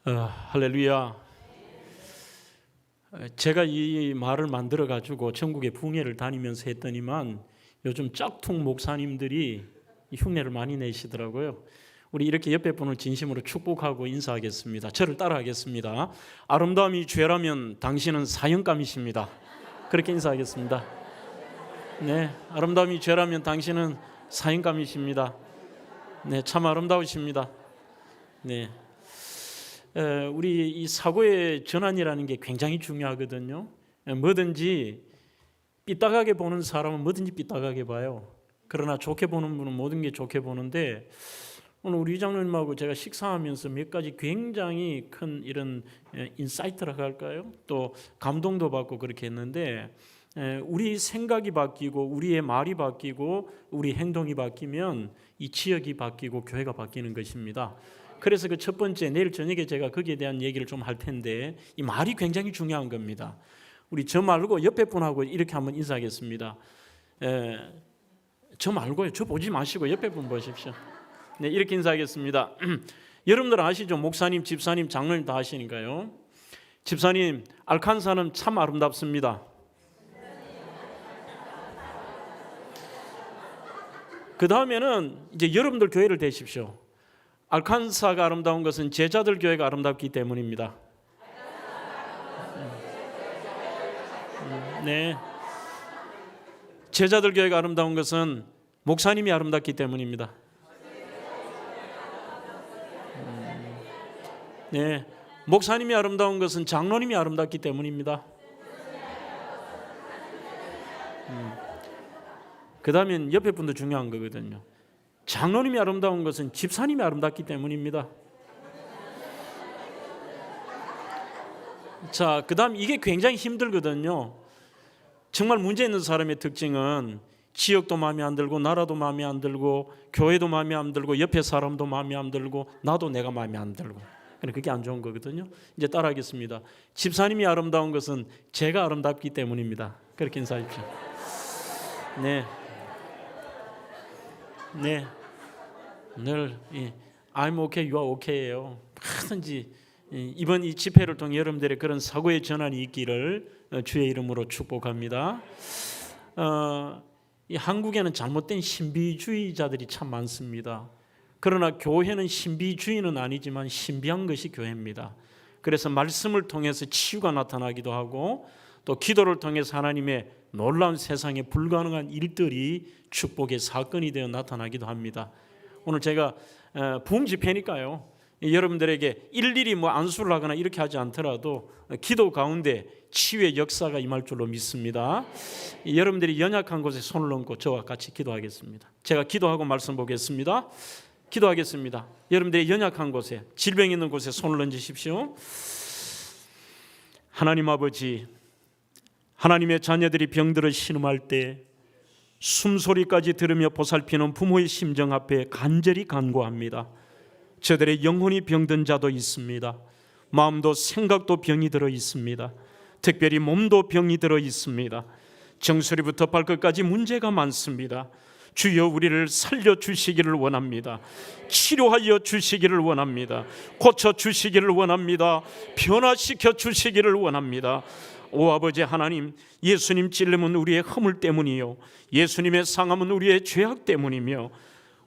할렐루야. 제가 이 말을 만들어 가지고 전국의 붕회를 다니면서 했더니만 요즘 짝퉁 목사님들이 흉내를 많이 내시더라고요. 우리 이렇게 옆에 분을 진심으로 축복하고 인사하겠습니다. 저를 따라하겠습니다. 아름다움이 죄라면 당신은 사형감이십니다. 그렇게 인사하겠습니다. 네, 아름다움이 죄라면 당신은 사형감이십니다. 네, 참 아름다우십니다. 네. 우리 이 사고의 전환이라는 게 굉장히 중요하거든요. 뭐든지 삐딱하게 보는 사람은 뭐든지 삐딱하게 봐요. 그러나 좋게 보는 분은 모든 게 좋게 보는데, 오늘 우리 장로님하고 제가 식사하면서 몇 가지 굉장히 큰 이런 인사이트라고 할까요? 또 감동도 받고 그렇게 했는데, 우리 생각이 바뀌고 우리의 말이 바뀌고 우리 행동이 바뀌면 이 지역이 바뀌고 교회가 바뀌는 것입니다. 그래서 그 첫 번째, 내일 저녁에 제가 거기에 대한 얘기를 좀 할 텐데, 이 말이 굉장히 중요한 겁니다. 우리 저 말고 옆에 분하고 이렇게 한번 인사하겠습니다. 저 말고요, 저 보지 마시고 옆에 분 보십시오. 네, 이렇게 인사하겠습니다. 여러분들 아시죠? 목사님, 집사님, 장로님 다 아시니까요. 집사님, 알칸사는 참 아름답습니다. 그 다음에는 이제 여러분들 교회를 대십시오. 알칸사가 아름다운 것은 제자들 교회가 아름답기 때문입니다. 네, 제자들 교회가 아름다운 것은 목사님이 아름답기 때문입니다. 네, 목사님이 아름다운 것은 장로님이 아름답기 때문입니다. 그 다음엔 옆에 분도 중요한 거거든요. 장로님이 아름다운 것은 집사님이 아름답기 때문입니다. 자, 그 다음 이게 굉장히 힘들거든요. 정말 문제 있는 사람의 특징은 지역도 마음에 안 들고 나라도 마음에 안 들고 교회도 마음에 안 들고 옆에 사람도 마음에 안 들고 나도 내가 마음에 안 들고, 그게 안 좋은 거거든요. 이제 따라하겠습니다. 집사님이 아름다운 것은 제가 아름답기 때문입니다. 그렇게 인사하십시오. 네. 네, 늘 I'm okay, you are okay예요. 뭐든지 이번 이 집회를 통해 여러분들의 그런 사고의 전환이 있기를 주의 이름으로 축복합니다. 이 한국에는 잘못된 신비주의자들이 참 많습니다. 그러나 교회는 신비주의는 아니지만 신비한 것이 교회입니다. 그래서 말씀을 통해서 치유가 나타나기도 하고, 또 기도를 통해서 하나님의 놀라운 세상에 불가능한 일들이 축복의 사건이 되어 나타나기도 합니다. 오늘 제가 부흥 집회니까요, 여러분들에게 일일이 안수를 하거나 이렇게 하지 않더라도 기도 가운데 치유의 역사가 임할 줄로 믿습니다. 여러분들이 연약한 곳에 손을 얹고 저와 같이 기도하겠습니다. 제가 기도하고 말씀 보겠습니다. 기도하겠습니다. 여러분들이 연약한 곳에, 질병 있는 곳에 손을 얹으십시오. 하나님 아버지, 하나님의 자녀들이 병들어 신음할 때 숨소리까지 들으며 보살피는 부모의 심정 앞에 간절히 간구합니다. 저들의 영혼이 병든 자도 있습니다. 마음도 생각도 병이 들어 있습니다. 특별히 몸도 병이 들어 있습니다. 정수리부터 발끝까지 문제가 많습니다. 주여, 우리를 살려주시기를 원합니다. 치료하여 주시기를 원합니다. 고쳐주시기를 원합니다. 변화시켜 주시기를 원합니다. 오 아버지 하나님, 예수님 찔림은 우리의 허물 때문이요, 예수님의 상함은 우리의 죄악 때문이며,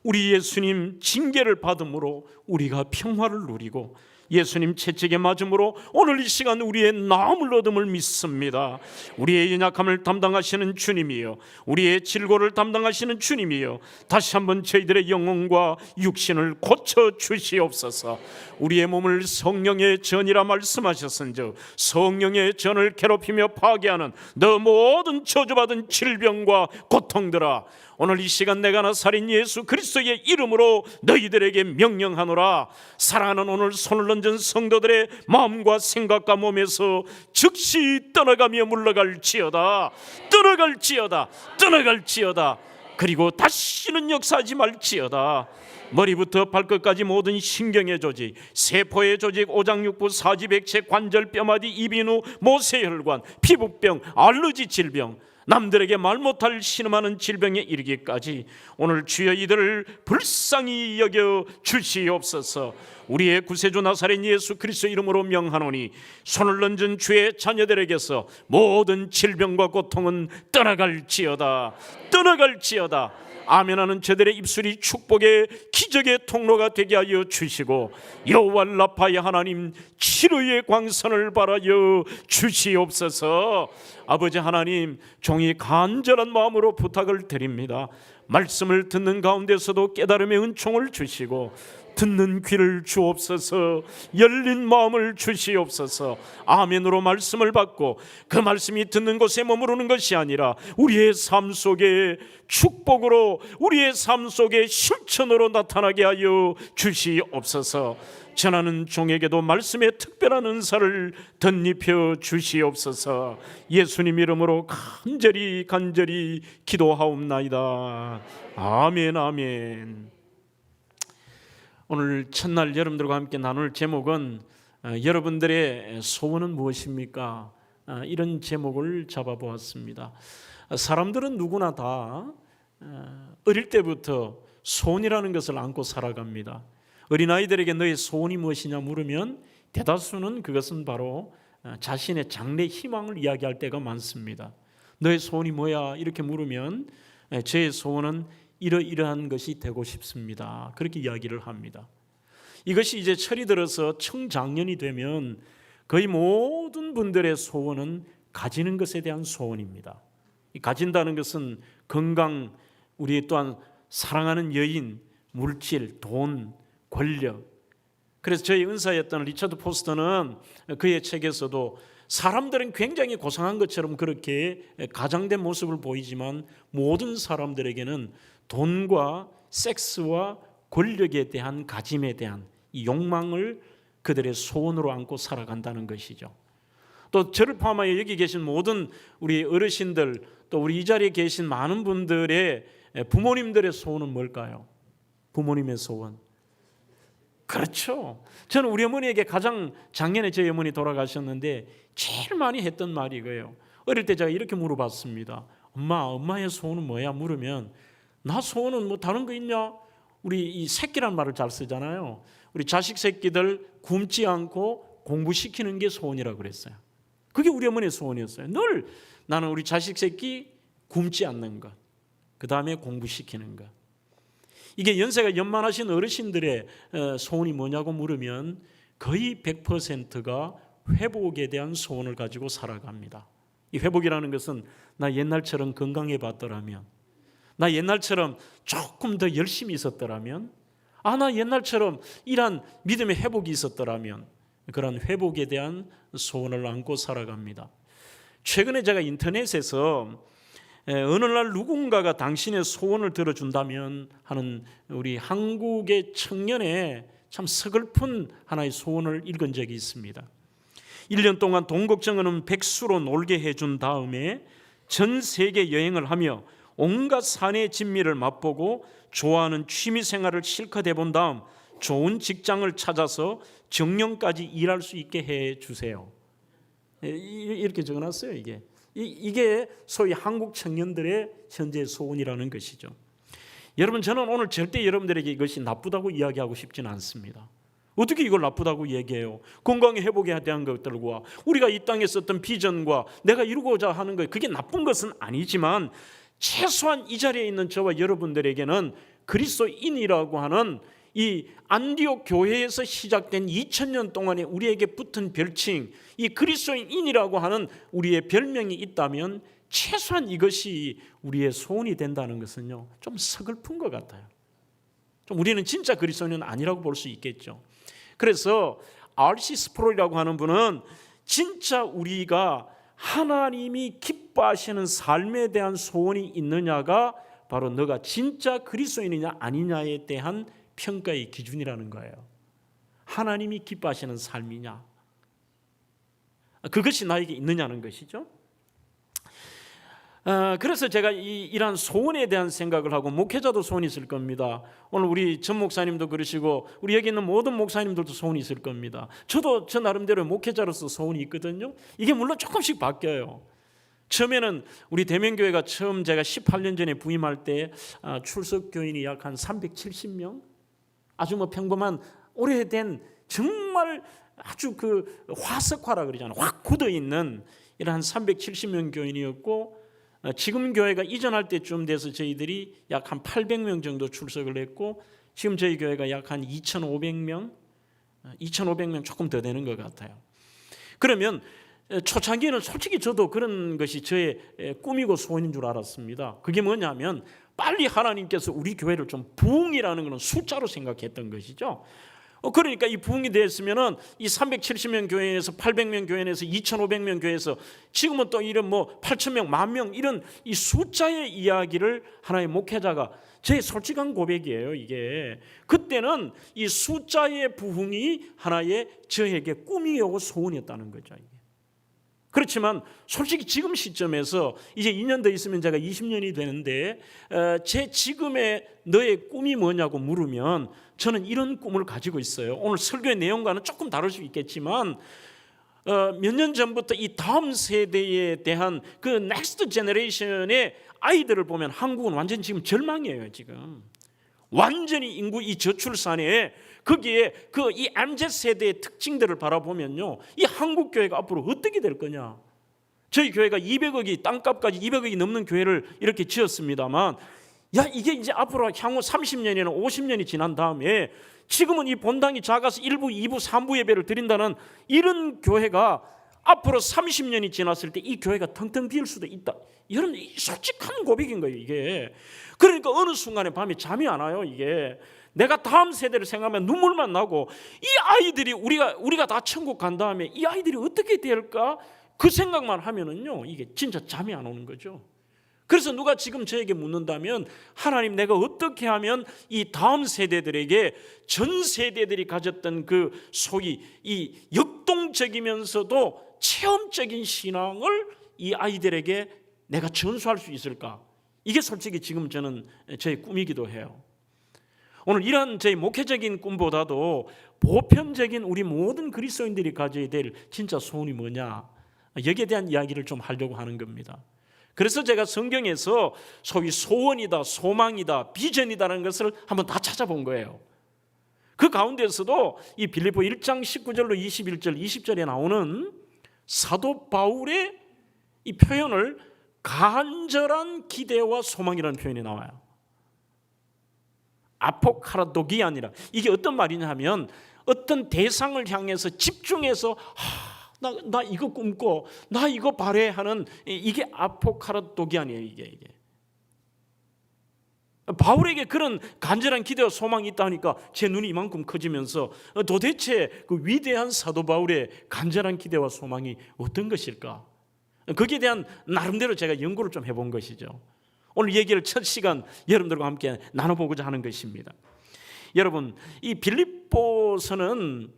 우리 예수님 징계를 받음으로 우리가 평화를 누리고 예수님 채찍에 맞음으로 오늘 이 시간 우리의 나음을 얻음을 믿습니다. 우리의 연약함을 담당하시는 주님이요, 우리의 질고를 담당하시는 주님이요, 다시 한번 저희들의 영혼과 육신을 고쳐주시옵소서. 우리의 몸을 성령의 전이라 말씀하셨은즉 성령의 전을 괴롭히며 파괴하는 너 모든 저주받은 질병과 고통들아, 오늘 이 시간 내가 나사린 예수 그리스도의 이름으로 너희들에게 명령하노라. 사랑하는 오늘 손을 얹은 성도들의 마음과 생각과 몸에서 즉시 떠나가며 물러갈지어다. 떠나갈지어다. 떠나갈지어다. 그리고 다시는 역사하지 말지어다. 머리부터 발끝까지 모든 신경의 조직, 세포의 조직, 오장육부, 사지백체, 관절, 뼈마디, 이비인후, 모세혈관, 피부병, 알러지 질병, 남들에게 말 못할 신음하는 질병에 이르기까지 오늘 주여 이들을 불쌍히 여겨 주시옵소서. 우리의 구세주 나사렛 예수 그리스도 이름으로 명하노니 손을 얹은 주의 자녀들에게서 모든 질병과 고통은 떠나갈지어다. 아멘하는 저들의 입술이 축복의 기적의 통로가 되게 하여 주시고 여호와 라파의 하나님 치료의 광선을 발하여 주시옵소서. 아버지 하나님, 종이 간절한 마음으로 부탁을 드립니다. 말씀을 듣는 가운데서도 깨달음의 은총을 주시고 듣는 귀를 주옵소서. 열린 마음을 주시옵소서. 아멘으로 말씀을 받고 그 말씀이 듣는 곳에 머무르는 것이 아니라 우리의 삶 속에 축복으로, 우리의 삶 속에 실천으로 나타나게 하여 주시옵소서. 전하는 종에게도 말씀의 특별한 은사를 덧입혀 주시옵소서. 예수님 이름으로 간절히 기도하옵나이다. 아멘, 아멘. 오늘 첫날 여러분들과 함께 나눌 제목은 여러분들의 소원은 무엇입니까? 이런 제목을 잡아보았습니다. 사람들은 누구나 다 어릴 때부터 소원이라는 것을 안고 살아갑니다. 어린아이들에게 너의 소원이 무엇이냐 물으면 대다수는 그것은 바로 자신의 장래 희망을 이야기할 때가 많습니다. 너의 소원이 뭐야? 이렇게 물으면 저의 소원은 이러이러한 것이 되고 싶습니다. 그렇게 이야기를 합니다. 이것이 이제 철이 들어서 청장년이 되면 거의 모든 분들의 소원은 가지는 것에 대한 소원입니다. 가진다는 것은 건강, 우리 또한 사랑하는 여인, 물질, 돈, 권력. 그래서 저희 은사였던 리처드 포스터는 그의 책에서도 사람들은 굉장히 고상한 것처럼 그렇게 가장된 모습을 보이지만 모든 사람들에게는 돈과 섹스와 권력에 대한 가짐에 대한 이 욕망을 그들의 소원으로 안고 살아간다는 것이죠. 또 저를 포함하여 여기 계신 모든 우리 어르신들, 또 우리 이 자리에 계신 많은 분들의 부모님들의 소원은 뭘까요? 부모님의 소원. 그렇죠. 저는 우리 어머니에게 가장 작년에 저희 어머니 돌아가셨는데 제일 많이 했던 말이 이거예요. 어릴 때 제가 이렇게 물어봤습니다. 엄마의 소원은 뭐야? 물으면 나 소원은 뭐 다른 거 있냐? 우리 이 새끼란 말을 잘 쓰잖아요. 우리 자식 새끼들 굶지 않고 공부시키는 게 소원이라고 그랬어요. 그게 우리 어머니의 소원이었어요. 늘 나는 우리 자식 새끼 굶지 않는 것, 그 다음에 공부시키는 것. 이게 연세가 연만하신 어르신들의 소원이 뭐냐고 물으면 거의 100%가 회복에 대한 소원을 가지고 살아갑니다. 이 회복이라는 것은 나 옛날처럼 건강해 봤더라면, 나 옛날처럼 조금 더 열심히 있었더라면, 나 옛날처럼 이런 믿음의 회복이 있었더라면, 그런 회복에 대한 소원을 안고 살아갑니다. 최근에 제가 인터넷에서 어느 날 누군가가 당신의 소원을 들어준다면 하는 우리 한국의 청년의 참 서글픈 하나의 소원을 읽은 적이 있습니다. 1년 동안 돈 걱정 없는 백수로 놀게 해준 다음에 전 세계 여행을 하며 온갖 산의 진미를 맛보고 좋아하는 취미 생활을 실컷 해본 다음 좋은 직장을 찾아서 정년까지 일할 수 있게 해주세요. 이렇게 적어놨어요. 이게 소위 한국 청년들의 현재 소원이라는 것이죠. 여러분, 저는 오늘 절대 여러분들에게 이것이 나쁘다고 이야기하고 싶지는 않습니다. 어떻게 이걸 나쁘다고 얘기해요? 건강의 회복에 대한 것들과 우리가 이 땅에 썼던 비전과 내가 이루고자 하는 것, 그게 나쁜 것은 아니지만 최소한 이 자리에 있는 저와 여러분들에게는 그리스도인이라고 하는 이 안디옥 교회에서 시작된 2000년 동안에 우리에게 붙은 별칭, 이 그리스도인이라고 하는 우리의 별명이 있다면 최소한 이것이 우리의 소원이 된다는 것은요, 좀 서글픈 것 같아요. 좀 우리는 진짜 그리스도인은 아니라고 볼 수 있겠죠. 그래서 R.C. 스프롤이라고 하는 분은 진짜 우리가 하나님이 기뻐하시는 삶에 대한 소원이 있느냐가 바로 너가 진짜 그리스도인이냐 아니냐에 대한 평가의 기준이라는 거예요. 하나님이 기뻐하시는 삶이냐, 그것이 나에게 있느냐는 것이죠. 그래서 제가 이러한 소원에 대한 생각을 하고, 목회자도 소원이 있을 겁니다. 오늘 우리 전 목사님도 그러시고 우리 여기 있는 모든 목사님들도 소원이 있을 겁니다. 저도 저 나름대로 목회자로서 소원이 있거든요. 이게 물론 조금씩 바뀌어요. 처음에는 우리 대면교회가 처음 제가 18년 전에 부임할 때 출석 교인이 약 한 370명, 아주 뭐 평범한 오래된 정말 아주 그 화석화라 그러잖아요. 확 굳어 있는 이런 한 370명 교인이었고, 지금 교회가 이전할 때쯤 돼서 저희들이 약 한 800명 정도 출석을 했고, 지금 저희 교회가 약 한 2,500명 조금 더 되는 것 같아요. 그러면 초창기에는 솔직히 저도 그런 것이 저의 꿈이고 소원인 줄 알았습니다. 그게 뭐냐면 빨리 하나님께서 우리 교회를 좀 부흥이라는 것은 숫자로 생각했던 것이죠. 그러니까 이 부흥이 됐으면은 이 370명 교회에서 800명 교회에서 2,500명 교회에서 지금은 또 이런 뭐 8,000명, 10,000명 이런 이 숫자의 이야기를 하나의 목회자가, 제 솔직한 고백이에요. 이게 그때는 이 숫자의 부흥이 하나의 저에게 꿈이었고 소원이었다는 거죠. 이게. 그렇지만 솔직히 지금 시점에서 이제 2년 더 있으면 제가 20년이 되는데 제 지금의 너의 꿈이 뭐냐고 물으면 저는 이런 꿈을 가지고 있어요. 오늘 설교의 내용과는 조금 다를 수 있겠지만 몇 년 전부터 이 다음 세대에 대한 그 넥스트 제너레이션의 아이들을 보면 한국은 완전 지금 절망이에요. 지금 완전히 인구 이 저출산에 거기에 그 이 MZ 세대의 특징들을 바라보면요, 이 한국 교회가 앞으로 어떻게 될 거냐. 저희 교회가 200억이 땅값까지 200억이 넘는 교회를 이렇게 지었습니다만, 이게 이제 앞으로 향후 30년이나 50년이 지난 다음에 지금은 이 본당이 작아서 1부, 2부, 3부 예배를 드린다는 이런 교회가 앞으로 30년이 지났을 때 이 교회가 텅텅 비일 수도 있다. 이런 솔직한 고백인 거예요. 이게. 그러니까 어느 순간에 밤에 잠이 안 와요. 이게. 내가 다음 세대를 생각하면 눈물만 나고, 이 아이들이 우리가 다 천국 간 다음에 이 아이들이 어떻게 될까 그 생각만 하면은요, 이게 진짜 잠이 안 오는 거죠. 그래서 누가 지금 저에게 묻는다면, 하나님 내가 어떻게 하면 이 다음 세대들에게 전 세대들이 가졌던 그 소위 이 역동적이면서도 체험적인 신앙을 이 아이들에게 내가 전수할 수 있을까? 이게 솔직히 지금 저는 저의 꿈이기도 해요. 오늘 이러한 저희 목회적인 꿈보다도 보편적인 우리 모든 그리스도인들이 가져야 될 진짜 소원이 뭐냐, 여기에 대한 이야기를 좀 하려고 하는 겁니다. 그래서 제가 성경에서 소위 소원이다, 소망이다, 비전이다라는 것을 한번 다 찾아본 거예요. 그 가운데서도 이 빌립보 1장 19절로 21절, 20절에 나오는 사도 바울의 이 표현을 간절한 기대와 소망이라는 표현이 나와요. 아포카라도기아니라. 이게 어떤 말이냐 하면 어떤 대상을 향해서 집중해서 나 이거 꿈꿔, 나 이거 바래 하는, 이게 아포카라도기아니에요. 이게 바울에게 그런 간절한 기대와 소망이 있다니까 제 눈이 이만큼 커지면서 도대체 그 위대한 사도 바울의 간절한 기대와 소망이 어떤 것일까? 거기에 대한 나름대로 제가 연구를 좀 해본 것이죠. 오늘 얘기를 첫 시간 여러분들과 함께 나눠보고자 하는 것입니다. 여러분, 이 빌립보서는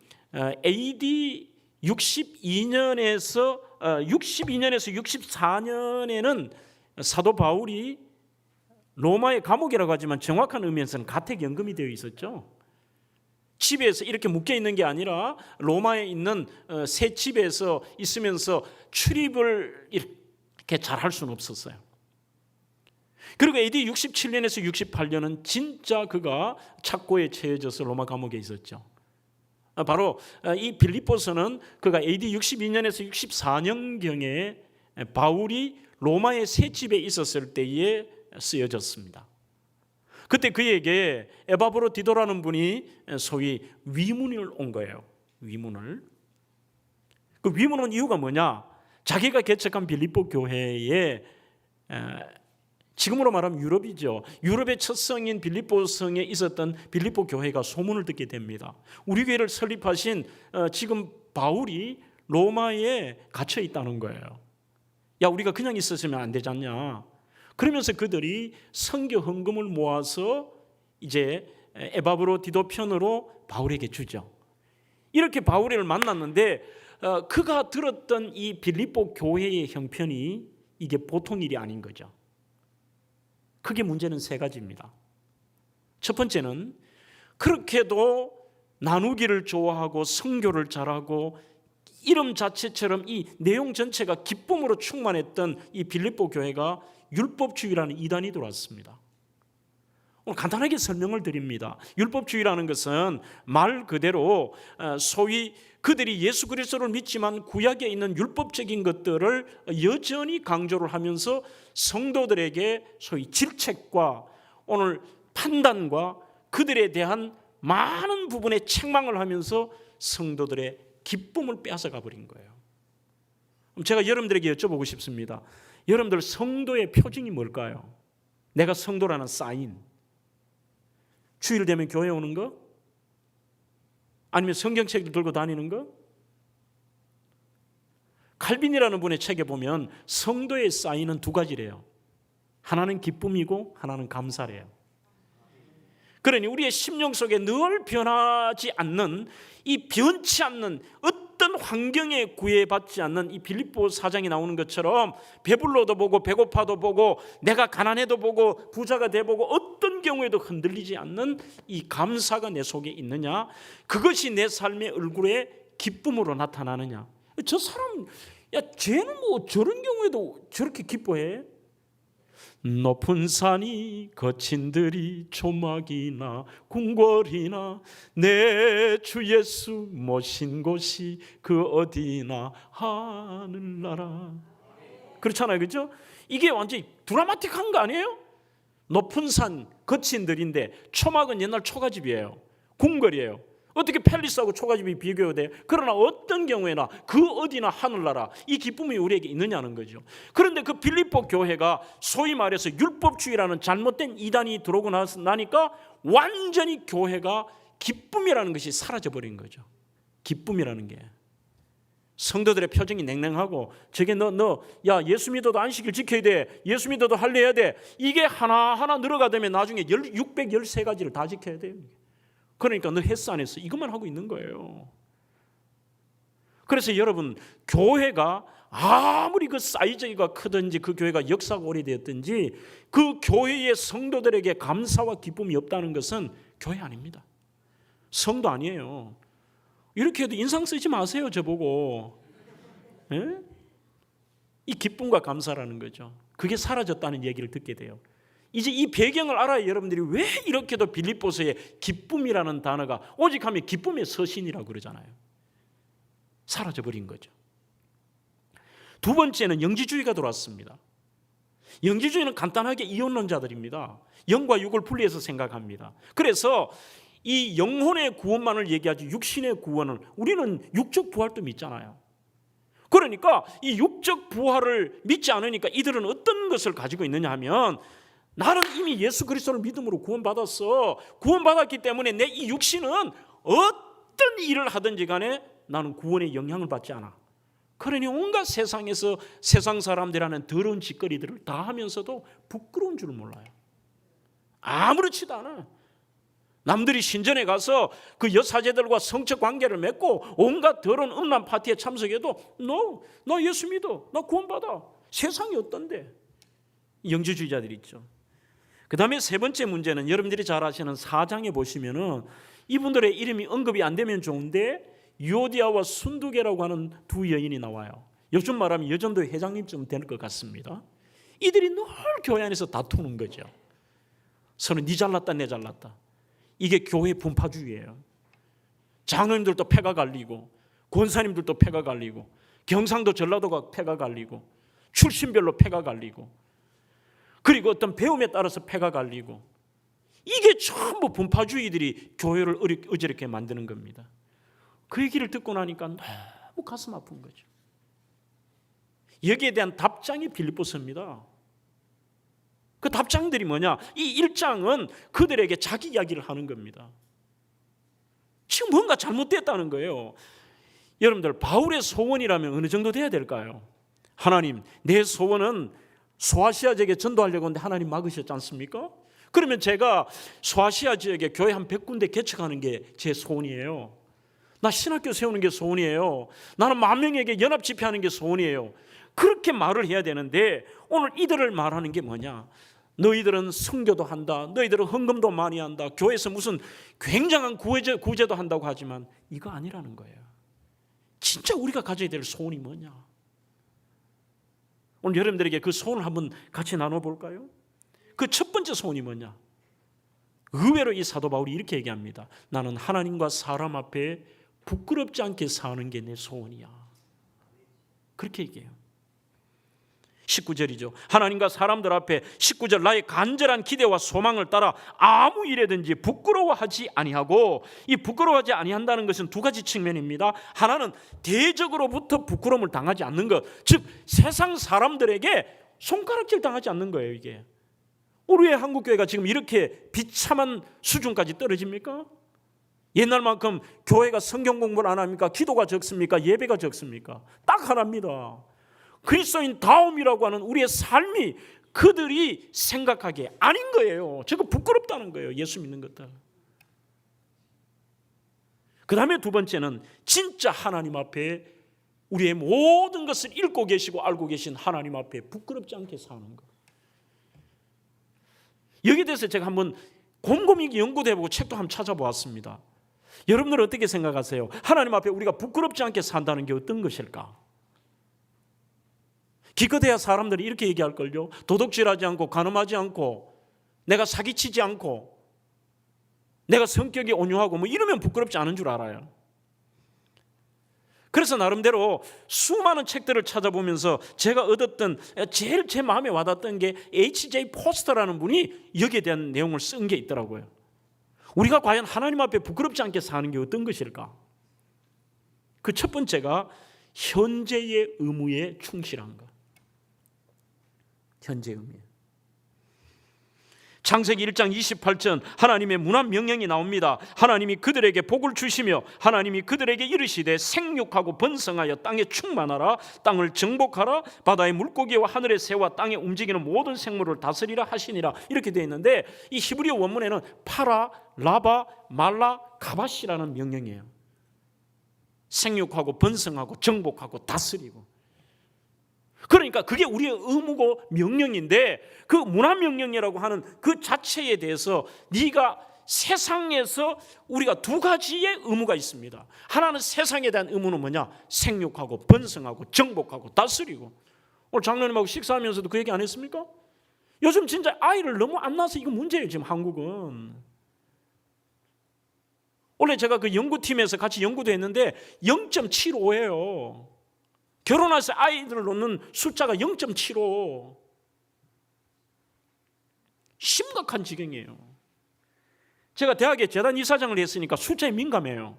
AD 62년에서 64년에는 사도 바울이 로마의 감옥이라고 하지만 정확한 의미에서는 가택연금이 되어 있었죠. 집에서 이렇게 묶여 있는 게 아니라 로마에 있는 새 집에서 있으면서 출입을 이렇게 잘 할 수는 없었어요. 그리고 AD 67년에서 68년은 진짜 그가 착고에 처해져서 로마 감옥에 있었죠. 바로 이 빌립보서는 그가 AD 62년에서 64년경에 바울이 로마의 새 집에 있었을 때에 쓰여졌습니다. 그때 그에게 에바브로디도라는 분이 소위 위문을 온 거예요. 위문을. 그 위문 온 이유가 뭐냐? 자기가 개척한 빌립보 교회에, 지금으로 말하면 유럽이죠. 유럽의 첫 성인 빌립보 성에 있었던 빌립보 교회가 소문을 듣게 됩니다. 우리 교회를 설립하신 지금 바울이 로마에 갇혀 있다는 거예요. 야, 우리가 그냥 있었으면 안 되지 않냐? 그러면서 그들이 선교 헌금을 모아서 이제 에바브로디도 편으로 바울에게 주죠. 이렇게 바울을 만났는데 그가 들었던 이 빌립보 교회의 형편이 이게 보통 일이 아닌 거죠. 크게 문제는 세 가지입니다. 첫 번째는 그렇게도 나누기를 좋아하고 선교를 잘하고 이름 자체처럼 이 내용 전체가 기쁨으로 충만했던 이 빌립보 교회가 율법주의라는 이단이 들어왔습니다. 오늘 간단하게 설명을 드립니다. 율법주의라는 것은 말 그대로 소위 그들이 예수 그리스도를 믿지만 구약에 있는 율법적인 것들을 여전히 강조를 하면서 성도들에게 소위 질책과 오늘 판단과 그들에 대한 많은 부분에 책망을 하면서 성도들의 기쁨을 빼앗아가 버린 거예요. 그럼 제가 여러분들에게 여쭤보고 싶습니다. 여러분들 성도의 표징이 뭘까요? 내가 성도라는 사인. 주일 되면 교회 오는 거? 아니면 성경책을 들고 다니는 거? 칼빈이라는 분의 책에 보면 성도의 사인은 두 가지래요. 하나는 기쁨이고 하나는 감사래요. 그러니 우리의 심령 속에 늘 변하지 않는 이 변치 않는 어떤 환경에 구애받지 않는 이 빌립보 4장에 나오는 것처럼 배불러도 보고 배고파도 보고 내가 가난해도 보고 부자가 돼보고 어떤 경우에도 흔들리지 않는 이 감사가 내 속에 있느냐, 그것이 내 삶의 얼굴에 기쁨으로 나타나느냐. 저 사람, 야 쟤는 뭐 저런 경우에도 저렇게 기뻐해? 높은 산이 거친 들이 조막이나 궁궐이나 내 주 예수 모신 곳이 그 어디나 하늘나라. 그렇잖아요, 그렇죠? 이게 완전히 드라마틱한 거 아니에요? 높은 산 거친 들인데 초막은 옛날 초가집이에요. 궁궐이에요. 어떻게 팰리스하고 초가집이 비교가 돼요? 그러나 어떤 경우에나 그 어디나 하늘나라, 이 기쁨이 우리에게 있느냐는 거죠. 그런데 그 빌립보 교회가 소위 말해서 율법주의라는 잘못된 이단이 들어오고 나니까 완전히 교회가 기쁨이라는 것이 사라져버린 거죠. 기쁨이라는 게 성도들의 표정이 냉랭하고 저게 야 예수 믿어도 안식일 지켜야 돼, 예수 믿어도 할례 해야 돼, 이게 하나하나 늘어가다면 나중에 613가지를 다 지켜야 돼요. 그러니까 너 헬스 안 했어, 이것만 하고 있는 거예요. 그래서 여러분, 교회가 아무리 그 사이즈가 크든지 그 교회가 역사가 오래되었든지 그 교회의 성도들에게 감사와 기쁨이 없다는 것은 교회 아닙니다. 성도 아니에요. 이렇게 해도 인상 쓰지 마세요, 저보고. 예? 이 기쁨과 감사라는 거죠. 그게 사라졌다는 얘기를 듣게 돼요. 이제 이 배경을 알아야 여러분들이 왜 이렇게도 빌립보서에 기쁨이라는 단어가 오직 하면 기쁨의 서신이라고 그러잖아요. 사라져버린 거죠. 두 번째는 영지주의가 들어왔습니다. 영지주의는 간단하게 이혼론자들입니다. 영과 육을 분리해서 생각합니다. 그래서 이 영혼의 구원만을 얘기하지 육신의 구원을, 우리는 육적 부활도 믿잖아요. 그러니까 이 육적 부활을 믿지 않으니까 이들은 어떤 것을 가지고 있느냐 하면, 나는 이미 예수 그리스도를 믿음으로 구원받았어. 구원받았기 때문에 내 이 육신은 어떤 일을 하든지 간에 나는 구원의 영향을 받지 않아. 그러니 온갖 세상에서 세상 사람들이라는 더러운 짓거리들을 다 하면서도 부끄러운 줄 몰라요. 아무렇지도 않아. 남들이 신전에 가서 그 여사제들과 성적 관계를 맺고 온갖 더러운 음란 파티에 참석해도 너 예수 믿어, 나 구원받아. 세상이 어떤데? 영지주의자들이 있죠. 그 다음에 세 번째 문제는 여러분들이 잘 아시는 4장에 보시면은 이분들의 이름이 언급이 안 되면 좋은데 유오디아와 순두계라고 하는 두 여인이 나와요. 요즘 말하면 여전도 회장님쯤 될 것 같습니다. 이들이 늘 교회 안에서 다투는 거죠. 서로 니 잘났다 내 잘났다. 이게 교회 분파주의예요. 장로님들도 패가 갈리고 권사님들도 패가 갈리고 경상도 전라도가 패가 갈리고 출신별로 패가 갈리고 그리고 어떤 배움에 따라서 패가 갈리고, 이게 전부 분파주의들이 교회를 어지럽게 만드는 겁니다. 그 얘기를 듣고 나니까 너무 가슴 아픈 거죠. 여기에 대한 답장이 빌립보서입니다. 그 답장들이 뭐냐? 이 1장은 그들에게 자기 이야기를 하는 겁니다. 지금 뭔가 잘못됐다는 거예요. 여러분들, 바울의 소원이라면 어느 정도 돼야 될까요? 하나님, 내 소원은 소아시아 지역에 전도하려고 하는데 하나님 막으셨지 않습니까? 그러면 제가 소아시아 지역에 교회 한 100군데 개척하는 게 제 소원이에요. 나 신학교 세우는 게 소원이에요. 나는 10,000명에게 연합 집회하는 게 소원이에요. 그렇게 말을 해야 되는데 오늘 이들을 말하는 게 뭐냐? 너희들은 선교도 한다, 너희들은 헌금도 많이 한다, 교회에서 무슨 굉장한 구제도 한다고 하지만 이거 아니라는 거예요. 진짜 우리가 가져야 될 소원이 뭐냐? 오늘 여러분들에게 그 소원을 한번 같이 나눠볼까요? 그 첫 번째 소원이 뭐냐? 의외로 이 사도 바울이 이렇게 얘기합니다. 나는 하나님과 사람 앞에 부끄럽지 않게 사는 게 내 소원이야. 그렇게 얘기해요. 19절이죠. 하나님과 사람들 앞에 19절 나의 간절한 기대와 소망을 따라 아무 일에든지 부끄러워하지 아니하고, 이 부끄러워하지 아니한다는 것은 두 가지 측면입니다. 하나는 대적으로부터 부끄러움을 당하지 않는 것, 즉 세상 사람들에게 손가락질 당하지 않는 거예요. 이게 우리의 한국교회가 지금 이렇게 비참한 수준까지 떨어집니까? 옛날만큼 교회가 성경 공부를 안 합니까? 기도가 적습니까? 예배가 적습니까? 딱 하나입니다. 그리스도인 다움이라고 하는 우리의 삶이 그들이 생각하기에 아닌 거예요. 저거 부끄럽다는 거예요. 예수 믿는 것들. 그 다음에 두 번째는 진짜 하나님 앞에 우리의 모든 것을 읽고 계시고 알고 계신 하나님 앞에 부끄럽지 않게 사는 것. 여기에 대해서 제가 한번 곰곰이 연구도 해보고 책도 한번 찾아보았습니다. 여러분들 어떻게 생각하세요? 하나님 앞에 우리가 부끄럽지 않게 산다는 게 어떤 것일까? 기껏해야 사람들이 이렇게 얘기할걸요. 도둑질하지 않고 간음하지 않고 내가 사기치지 않고 내가 성격이 온유하고 뭐 이러면 부끄럽지 않은 줄 알아요. 그래서 나름대로 수많은 책들을 찾아보면서 제가 얻었던 제일 제 마음에 와닿았던 게 H.J. 포스터라는 분이 여기에 대한 내용을 쓴 게 있더라고요. 우리가 과연 하나님 앞에 부끄럽지 않게 사는 게 어떤 것일까? 그 첫 번째가 현재의 의무에 충실한 것. 현재 의무. 창세기 1장 28절 하나님의 문안 명령이 나옵니다. 하나님이 그들에게 복을 주시며 하나님이 그들에게 이르시되 생육하고 번성하여 땅에 충만하라, 땅을 정복하라, 바다의 물고기와 하늘의 새와 땅에 움직이는 모든 생물을 다스리라 하시니라. 이렇게 되어 있는데 이 히브리어 원문에는 파라, 라바, 말라, 가바시라는 명령이에요. 생육하고 번성하고 정복하고 다스리고. 그러니까 그게 우리의 의무고 명령인데, 그 문화명령이라고 하는 그 자체에 대해서 네가 세상에서 우리가 두 가지의 의무가 있습니다. 하나는 세상에 대한 의무는 뭐냐? 생육하고 번성하고 정복하고 다스리고. 오늘 장로님하고 식사하면서도 그 얘기 안 했습니까? 요즘 진짜 아이를 너무 안 낳아서 이거 문제예요. 지금 한국은. 원래 제가 그 연구팀에서 같이 연구도 했는데 0.75예요. 결혼해서 아이들을 놓는 숫자가 0.75. 심각한 지경이에요. 제가 대학에 재단 이사장을 했으니까 숫자에 민감해요.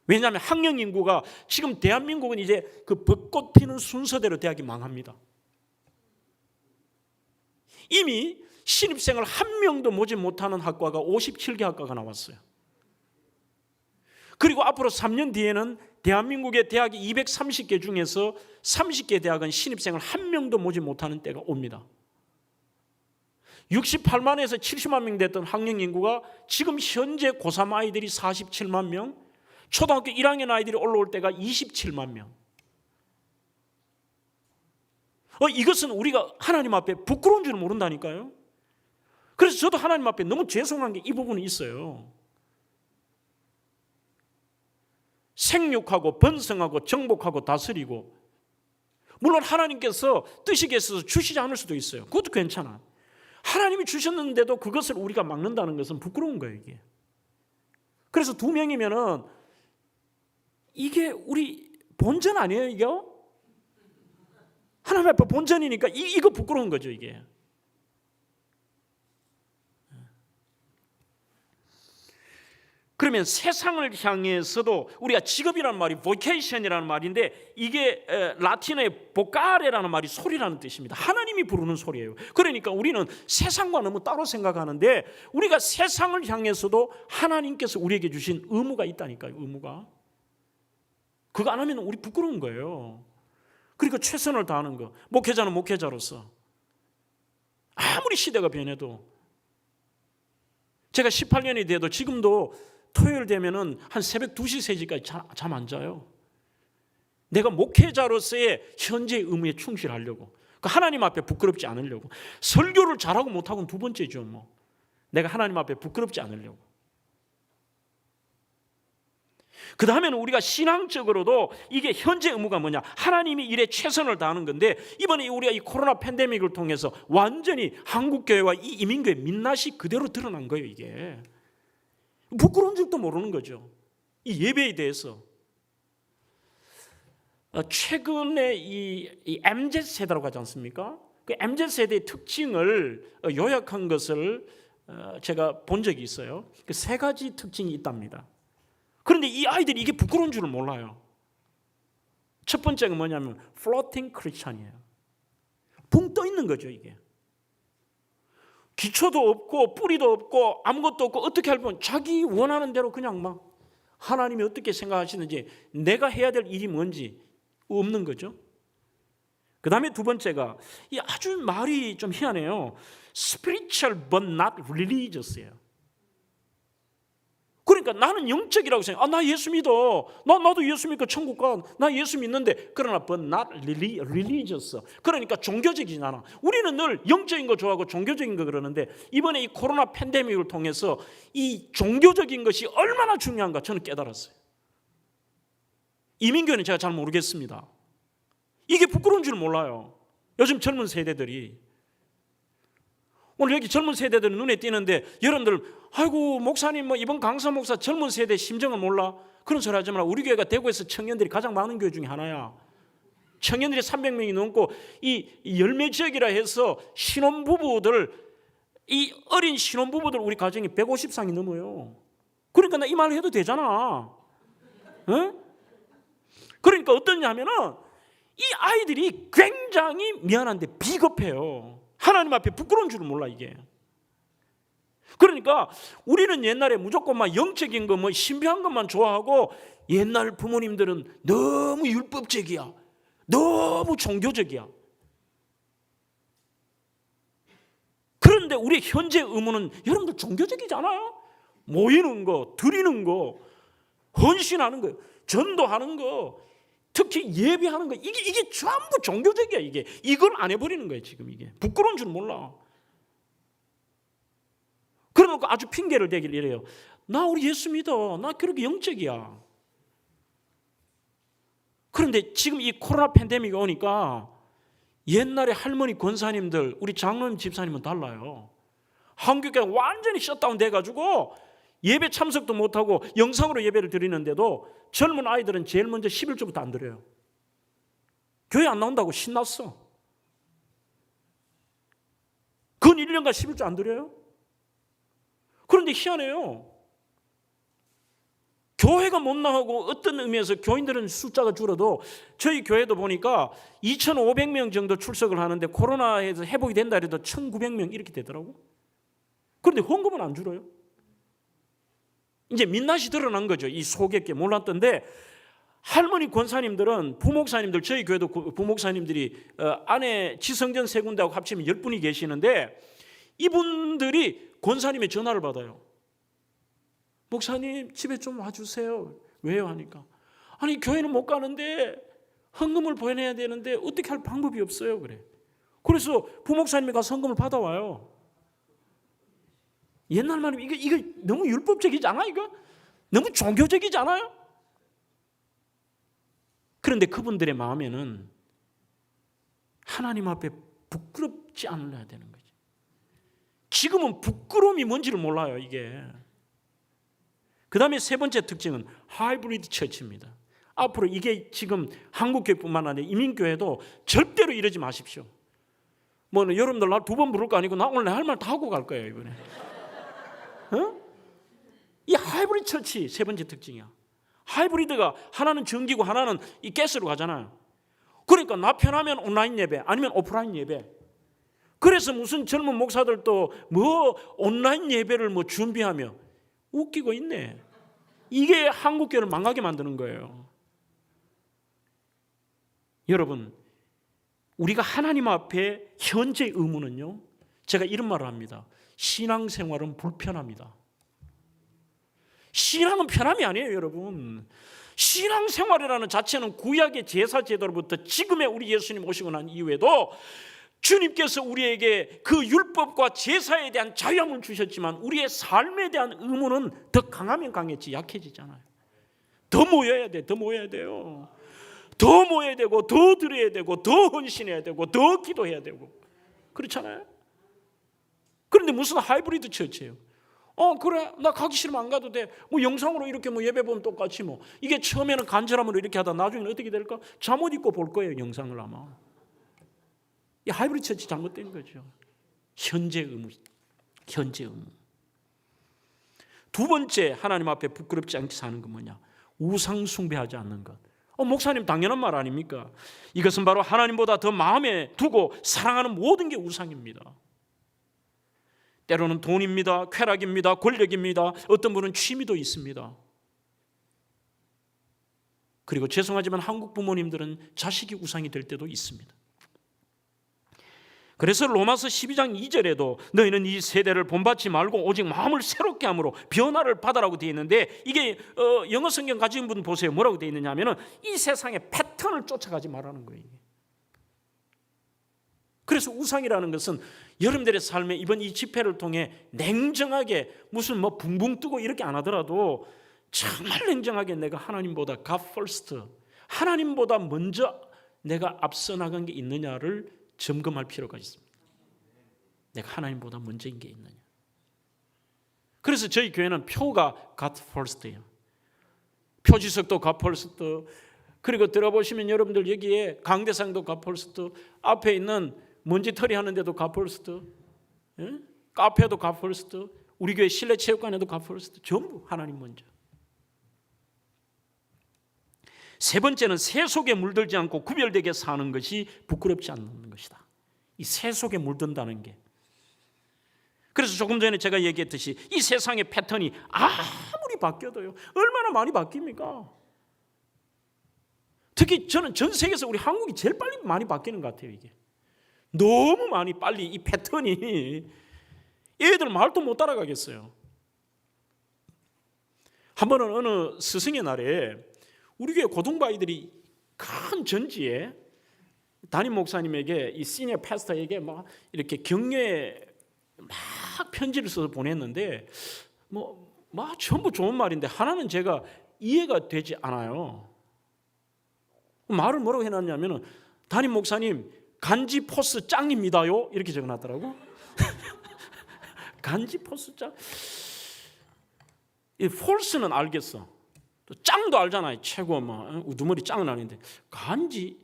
왜냐하면 학령 인구가 지금 대한민국은 이제 그 벚꽃 피는 순서대로 대학이 망합니다. 이미 신입생을 한 명도 모집 못하는 학과가 57개 학과가 나왔어요. 그리고 앞으로 3년 뒤에는 대한민국의 대학이 230개 중에서 30개 대학은 신입생을 한 명도 모집 못하는 때가 옵니다. 68만에서 70만 명 됐던 학령 인구가 지금 현재 고3 아이들이 47만 명, 초등학교 1학년 아이들이 올라올 때가 27만 명. 이것은 우리가 하나님 앞에 부끄러운 줄 모른다니까요. 그래서 저도 하나님 앞에 너무 죄송한 게 이 부분이 있어요. 생육하고 번성하고 정복하고 다스리고, 물론 하나님께서 뜻이 계셔서 주시지 않을 수도 있어요. 그것도 괜찮아. 하나님이 주셨는데도 그것을 우리가 막는다는 것은 부끄러운 거예요, 이게. 그래서 2명이면은 이게 우리 본전 아니에요, 이게? 하나님 앞에 본전이니까 이거 부끄러운 거죠, 이게. 그러면 세상을 향해서도 우리가 직업이라는 말이 vocation이라는 말인데, 이게 라틴어의 보카레라는 말이 소리라는 뜻입니다. 하나님이 부르는 소리예요. 그러니까 우리는 세상과 너무 따로 생각하는데, 우리가 세상을 향해서도 하나님께서 우리에게 주신 의무가 있다니까요. 의무가. 그거 안 하면 우리 부끄러운 거예요. 그러니까 최선을 다하는 거. 목회자는 목회자로서 아무리 시대가 변해도, 제가 18년이 돼도 지금도 토요일 되면은 한 새벽 2시, 3시까지 잠 안 자요. 내가 목회자로서의 현재의 의무에 충실하려고, 하나님 앞에 부끄럽지 않으려고. 설교를 잘하고 못하고는 두 번째죠. 뭐 내가 하나님 앞에 부끄럽지 않으려고. 그 다음에는 우리가 신앙적으로도 이게 현재 의무가 뭐냐, 하나님이 일에 최선을 다하는 건데, 이번에 우리가 이 코로나 팬데믹을 통해서 완전히 한국교회와 이 이민교회 민낯이 그대로 드러난 거예요. 이게 부끄러운 줄도 모르는 거죠, 이 예배에 대해서. 최근에 이 MZ세대라고 하지 않습니까? 그 MZ세대의 특징을 요약한 것을 제가 본 적이 있어요. 그 세 가지 특징이 있답니다. 그런데 이 아이들이 이게 부끄러운 줄을 몰라요. 첫 번째가 뭐냐면 플로팅 크리스찬이에요. 붕 떠 있는 거죠. 이게 기초도 없고 뿌리도 없고 아무것도 없고, 어떻게 할면 자기 원하는 대로 그냥 막 하나님이 어떻게 생각하시는지, 내가 해야 될 일이 뭔지 없는 거죠. 그 다음에 두 번째가 이 아주 말이 좀 희한해요. Spiritual but not religiously예요. 그러니까 나는 영적이라고 생각해. 나 예수 믿어. 나도 예수 믿고 천국 가. 나 예수 믿는데, 그러나 but not religious. 그러니까 종교적이지 않아. 우리는 늘 영적인 거 좋아하고 종교적인 거 그러는데, 이번에 이 코로나 팬데믹을 통해서 이 종교적인 것이 얼마나 중요한가 저는 깨달았어요. 이민교회는 제가 잘 모르겠습니다. 이게 부끄러운 줄 몰라요. 요즘 젊은 세대들이. 오늘 여기 젊은 세대들은 눈에 띄는데, 여러분들 아이고 목사님 뭐 이번 강사 목사 젊은 세대 심정을 몰라? 그런 소리 하지 마라. 우리 교회가 대구에서 청년들이 가장 많은 교회 중에 하나야. 청년들이 300명이 넘고, 이 열매 지역이라 해서 신혼부부들, 이 어린 신혼부부들 우리 가정이 150상이 넘어요. 그러니까 나 이 말 해도 되잖아. 그러니까 어떠냐 하면은 이 아이들이 굉장히 미안한데 비겁해요. 하나님 앞에 부끄러운 줄을 몰라 이게. 그러니까 우리는 옛날에 무조건 막 영적인 거, 뭐 신비한 것만 좋아하고, 옛날 부모님들은 너무 율법적이야, 너무 종교적이야. 그런데 우리 현재 의무는 여러분들 종교적이지 않아요? 모이는 거, 드리는 거, 헌신하는 거, 전도하는 거, 특히 예배하는 거, 이게 전부 종교적이야. 이걸 안 해버리는 거예요 지금. 이게 부끄러운 줄 몰라. 그러니까 아주 핑계를 대길 이래요. 나 우리 예수 믿어. 나 그렇게 영적이야. 그런데 지금 이 코로나 팬데믹이 오니까 옛날에 할머니 권사님들, 우리 장로님 집사님은 달라요. 한국교회가 완전히 셧다운 돼가지고 예배 참석도 못하고 영상으로 예배를 드리는데도 젊은 아이들은 제일 먼저 11조부터 안 드려요. 교회 안 나온다고 신났어. 근 1년간 11조 안 드려요. 그런데 희한해요. 교회가 못 나오고, 어떤 의미에서 교인들은 숫자가 줄어도, 저희 교회도 보니까 2,500명 정도 출석을 하는데 코로나에서 회복이 된다 해도 1,900명 이렇게 되더라고. 그런데 헌금은 안 줄어요. 이제 민낯이 드러난 거죠. 이 속에 몰랐던데, 할머니 권사님들은, 부목사님들, 저희 교회도 부목사님들이 안에 지성전 세 군데하고 합치면 10분이 계시는데, 이분들이 권사님의 전화를 받아요. 목사님 집에 좀 와주세요. 왜요? 하니까, 아니 교회는 못 가는데 헌금을 보내야 되는데 어떻게 할 방법이 없어요. 그래. 그래서 부목사님이 가서 헌금을 받아와요. 옛날 말이면 이거 너무 율법적이지 않아? 이거 너무 종교적이지 않아요? 그런데 그분들의 마음에는 하나님 앞에 부끄럽지 않아야 되는 거죠. 지금은 부끄러움이 뭔지를 몰라요. 이게. 그 다음에 세 번째 특징은 하이브리드 처치입니다. 앞으로 이게 지금 한국교회뿐만 아니라 이민교회도 절대로 이러지 마십시오. 뭐 여러분들 나 2번 부를 거 아니고 나 오늘 할 말 다 하고 갈 거예요 이번에. 이 하이브리드 처치 세 번째 특징이야. 하이브리드가 하나는 전기고 하나는 이 가스로 가잖아요. 그러니까 나 편하면 온라인 예배 아니면 오프라인 예배. 그래서 무슨 젊은 목사들도 뭐 온라인 예배를 뭐 준비하며 웃기고 있네. 이게 한국교회를 망하게 만드는 거예요. 여러분, 우리가 하나님 앞에 현재 의무는요, 제가 이런 말을 합니다. 신앙생활은 불편합니다. 신앙은 편함이 아니에요, 여러분. 신앙생활이라는 자체는 구약의 제사 제도로부터 지금의 우리 예수님 오시고 난 이후에도 주님께서 우리에게 그 율법과 제사에 대한 자유함을 주셨지만 우리의 삶에 대한 의무는 더 강하면 강했지 약해지잖아요. 더 모여야 돼. 더 모여야 돼요. 더 모여야 되고, 더 드려야 되고, 더 헌신해야 되고, 더 기도해야 되고. 그렇잖아요. 그런데 무슨 하이브리드 처치예요? 그래, 나 가기 싫으면 안 가도 돼. 뭐 영상으로 이렇게 뭐 예배 보면 똑같이 뭐. 이게 처음에는 간절함으로 이렇게 하다 나중에는 어떻게 될까? 잠옷 입고 볼 거예요, 영상을 아마. 이 하이브리드 처치 잘못된 거죠. 현재 의무. 현재 의무. 두 번째, 하나님 앞에 부끄럽지 않게 사는 건 뭐냐? 우상 숭배하지 않는 것. 목사님 당연한 말 아닙니까? 이것은 바로 하나님보다 더 마음에 두고 사랑하는 모든 게 우상입니다. 때로는 돈입니다. 쾌락입니다. 권력입니다. 어떤 분은 취미도 있습니다. 그리고 죄송하지만 한국 부모님들은 자식이 우상이 될 때도 있습니다. 그래서 로마서 12장 2절에도 너희는 이 세대를 본받지 말고 오직 마음을 새롭게 함으로 변화를 받으라고 되어 있는데, 이게 영어 성경 가진 분 보세요. 뭐라고 되어 있느냐 하면은 이 세상의 패턴을 쫓아가지 말라는 거예요. 그래서 우상이라는 것은 여러분들의 삶에 이번 이 집회를 통해 냉정하게 무슨 뭐 붕붕 뜨고 이렇게 안 하더라도 정말 냉정하게 내가 하나님보다 God first, 하나님보다 먼저 내가 앞서 나간 게 있느냐를 점검할 필요가 있습니다. 내가 하나님보다 먼저인 게 있느냐. 그래서 저희 교회는 표가 God first예요. 표지석도 God first. 그리고 들어보시면 여러분들 여기에 강대상도 God first. 앞에 있는 먼지털이 하는데도 God first. 카페도 God first. 우리 교회 실내 체육관에도 God first. 전부 하나님 먼저. 세 번째는 새 속에 물들지 않고 구별되게 사는 것이 부끄럽지 않는 것이다. 이 새 속에 물든다는 게. 그래서 조금 전에 제가 얘기했듯이 이 세상의 패턴이 아무리 바뀌어도요, 얼마나 많이 바뀝니까? 특히 저는 전 세계에서 우리 한국이 제일 빨리 많이 바뀌는 것 같아요. 이게 너무 많이 빨리 이 패턴이, 얘들 말도 못 따라가겠어요. 한 번은 어느 스승의 날에 우리 교회 고등부 아이들이 큰 전지에 담임 목사님에게, 이 시니어 패스터에게 막 이렇게 격려의 막 편지를 써서 보냈는데 막 전부 좋은 말인데 하나는 제가 이해가 되지 않아요. 말을 뭐라고 해놨냐면은 담임 목사님 간지 포스 짱입니다요 이렇게 적어놨더라고. 간지 포스 짱. 이 폴스는 알겠어. 또 짱도 알잖아요. 최고 막 우두머리 짱은 아닌데 간지.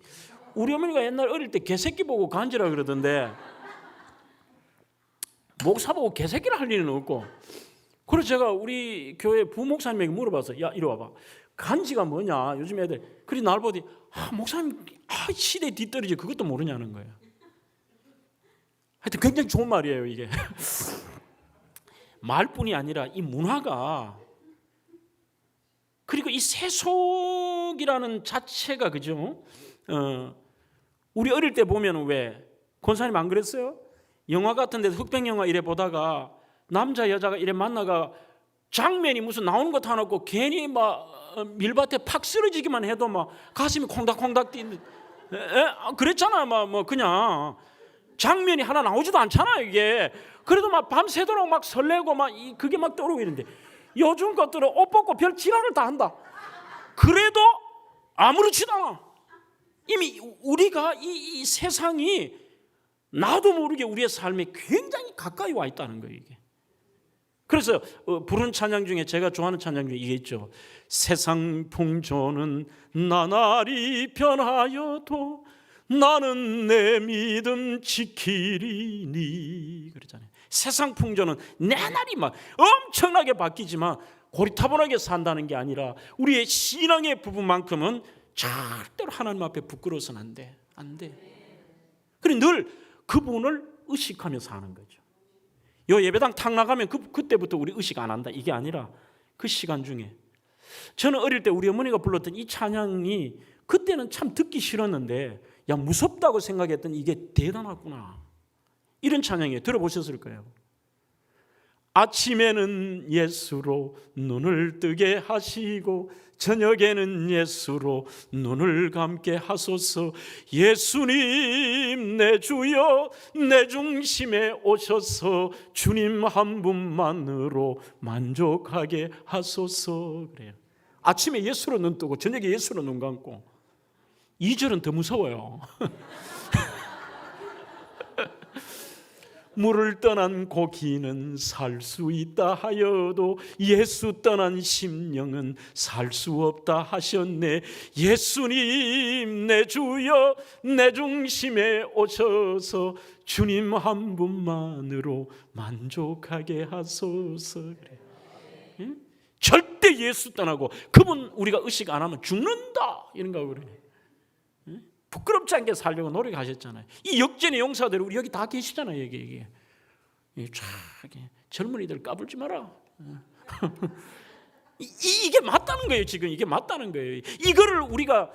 우리 어머니가 옛날 어릴 때 개새끼 보고 간지라 그러던데 목사 보고 개새끼를 할 일은 없고. 그래서 제가 우리 교회 부목사님에게 물어봤어요. 야 이리 와봐. 간지가 뭐냐? 요즘 애들. 그리 날 보더니 목사님 시대 뒤떨어지 그것도 모르냐는 거예요. 하여튼 굉장히 좋은 말이에요 이게. 말뿐이 아니라 이 문화가, 그리고 이 세속이라는 자체가, 그죠? 우리 어릴 때 보면 왜 권사님 안 그랬어요? 영화 같은 데서 흑백 영화 이래 보다가 남자 여자가 이래 만나가 장면이 무슨 나오는 것도 하나 없고 괜히 막 밀밭에 팍 쓰러지기만 해도 막 가슴이 콩닥콩닥 뛰는, 그랬잖아. 뭐 그냥 장면이 하나 나오지도 않잖아요 이게. 그래도 막 밤새도록 막 설레고 막 그게 막 떠오르고 있는데, 요즘 것들은 옷 벗고 별 지랄을 다 한다. 그래도 아무렇지도 않아. 이미 우리가 이 세상이 나도 모르게 우리의 삶에 굉장히 가까이 와 있다는 거예요 이게. 그래서 부른 찬양 중에 제가 좋아하는 찬양 중에 이게 있죠. 세상 풍조는 나날이 변하여도 나는 내 믿음 지키리니, 그러잖아요. 세상 풍조는 나날이 막 엄청나게 바뀌지만 고리타분하게 산다는 게 아니라 우리의 신앙의 부분만큼은 절대로 하나님 앞에 부끄러워서는 안 돼. 안 돼. 그래 늘 그분을 의식하며 사는 거죠. 요 예배당 탁 나가면 그때부터 우리 의식 안 한다 이게 아니라 그 시간 중에, 저는 어릴 때 우리 어머니가 불렀던 이 찬양이 그때는 참 듣기 싫었는데 야 무섭다고 생각했던 이게 대단하구나, 이런 찬양이에요. 들어보셨을 거예요. 아침에는 예수로 눈을 뜨게 하시고 저녁에는 예수로 눈을 감게 하소서. 예수님 내 주여 내 중심에 오셔서 주님 한 분만으로 만족하게 하소서. 그래요. 아침에 예수로 눈 뜨고 저녁에 예수로 눈 감고. 2절은 더 무서워요. 물을 떠난 고기는 살 수 있다 하여도 예수 떠난 심령은 살 수 없다 하셨네. 예수님 내 주여 내 중심에 오셔서 주님 한 분만으로 만족하게 하소서. 그래. 응? 절대 예수 떠나고 그분 우리가 의식 안 하면 죽는다 이런 거 그래. 부끄럽지 않게 살려고 노력하셨잖아요. 이 역전의 용사들 우리 여기 다 계시잖아요. 여기 쫙 젊은이들 까불지 마라. 이게 맞다는 거예요. 지금 이게 맞다는 거예요. 이거를 우리가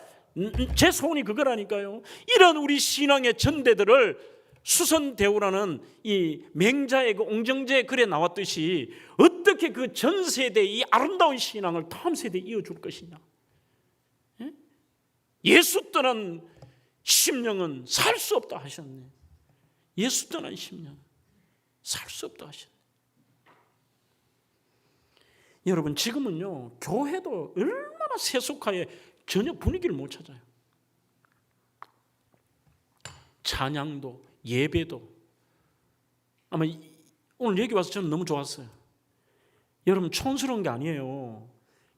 제 소원이 그거라니까요. 이런 우리 신앙의 전대들을 수선대우라는 이 맹자의 그 옹정제 글에 나왔듯이 어떻게 그 전 세대의 이 아름다운 신앙을 다음 세대에 이어줄 것이냐. 예수 떠난 심령은 살 수 없다 하셨네. 예수 떠난 심령 살 수 없다 하셨네. 여러분 지금은요 교회도 얼마나 세속화에 전혀 분위기를 못 찾아요. 찬양도 예배도 아마 오늘 여기 와서 저는 너무 좋았어요. 여러분 촌스러운 게 아니에요.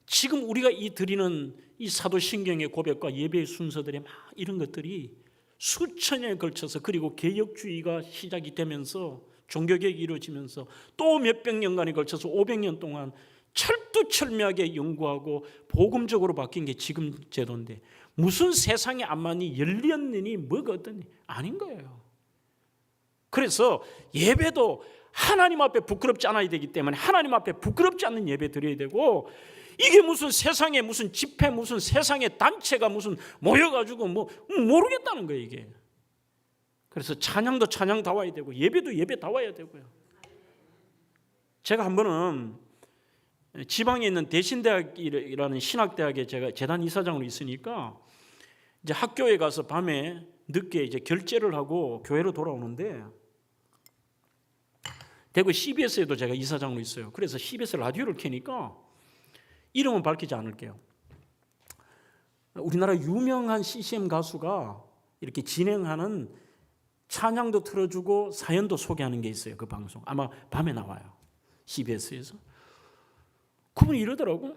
지금 우리가 이 드리는 이 사도신경의 고백과 예배의 순서들이 막 이런 것들이 수천 년에 걸쳐서 그리고 개혁주의가 시작이 되면서 종교개혁이 이루어지면서 또 몇백 년간에 걸쳐서 500년 동안 철두철미하게 연구하고 복음적으로 바뀐 게 지금 제도인데 무슨 세상에 안 맞니 열렸느니 뭐가 어떠니 아닌 거예요. 그래서 예배도 하나님 앞에 부끄럽지 않아야 되기 때문에 하나님 앞에 부끄럽지 않는 예배 드려야 되고 이게 무슨 세상에 무슨 집회 무슨 세상의 단체가 무슨 모여가지고 뭐 모르겠다는 거예요 이게. 그래서 찬양도 찬양 다 와야 되고 예배도 예배 다 와야 되고요. 제가 한 번은 지방에 있는 대신대학이라는 신학대학에 제가 재단 이사장으로 있으니까 이제 학교에 가서 밤에 늦게 이제 결제를 하고 교회로 돌아오는데 대구 CBS에도 제가 이사장으로 있어요. 그래서 CBS 라디오를 켜니까 이름은 밝히지 않을게요. 우리나라 유명한 CCM 가수가 이렇게 진행하는 찬양도 틀어주고 사연도 소개하는 게 있어요. 그 방송 아마 밤에 나와요. CBS에서. 그분이 이러더라고.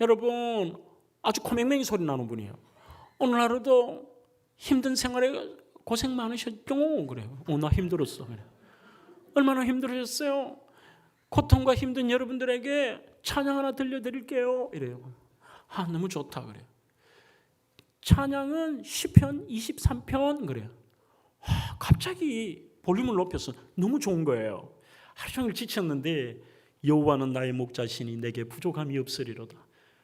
여러분 아주 코맹맹이 소리 나는 분이에요. 오늘 하루도 힘든 생활에 고생 많으셨죠? 그래요. 나 힘들었어. 그래. 얼마나 힘들으셨어요? 고통과 힘든 여러분들에게 찬양 하나 들려드릴게요. 이래요. 너무 좋다. 그래요. 찬양은 시편 23편 그래요. 갑자기 볼륨을 높여서 너무 좋은 거예요. 하루 종일 지쳤는데 여호와는 나의 목자시니 내게 부족함이 없으리로다.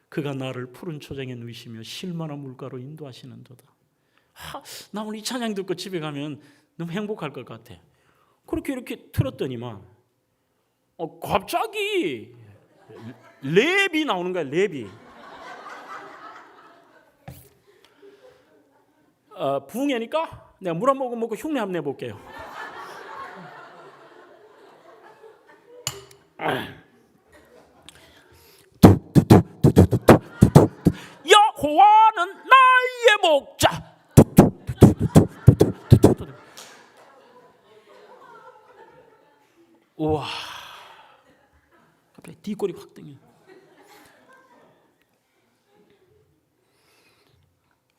그가 나를 푸른 초장에 누이시며 실만한 물가로 인도하시는도다. 나 오늘 이 찬양 듣고 집에 가면 너무 행복할 것 같아. 그렇게 이렇게 틀었더니만 갑자기 랩이 나오는 거야. 랩이. 부흥회니까 내가 물 한 모금 먹고 흉내 한번 내볼게요. 여호와는 나의 목자. 우와, 갑자기 뒷골이 확 당겨.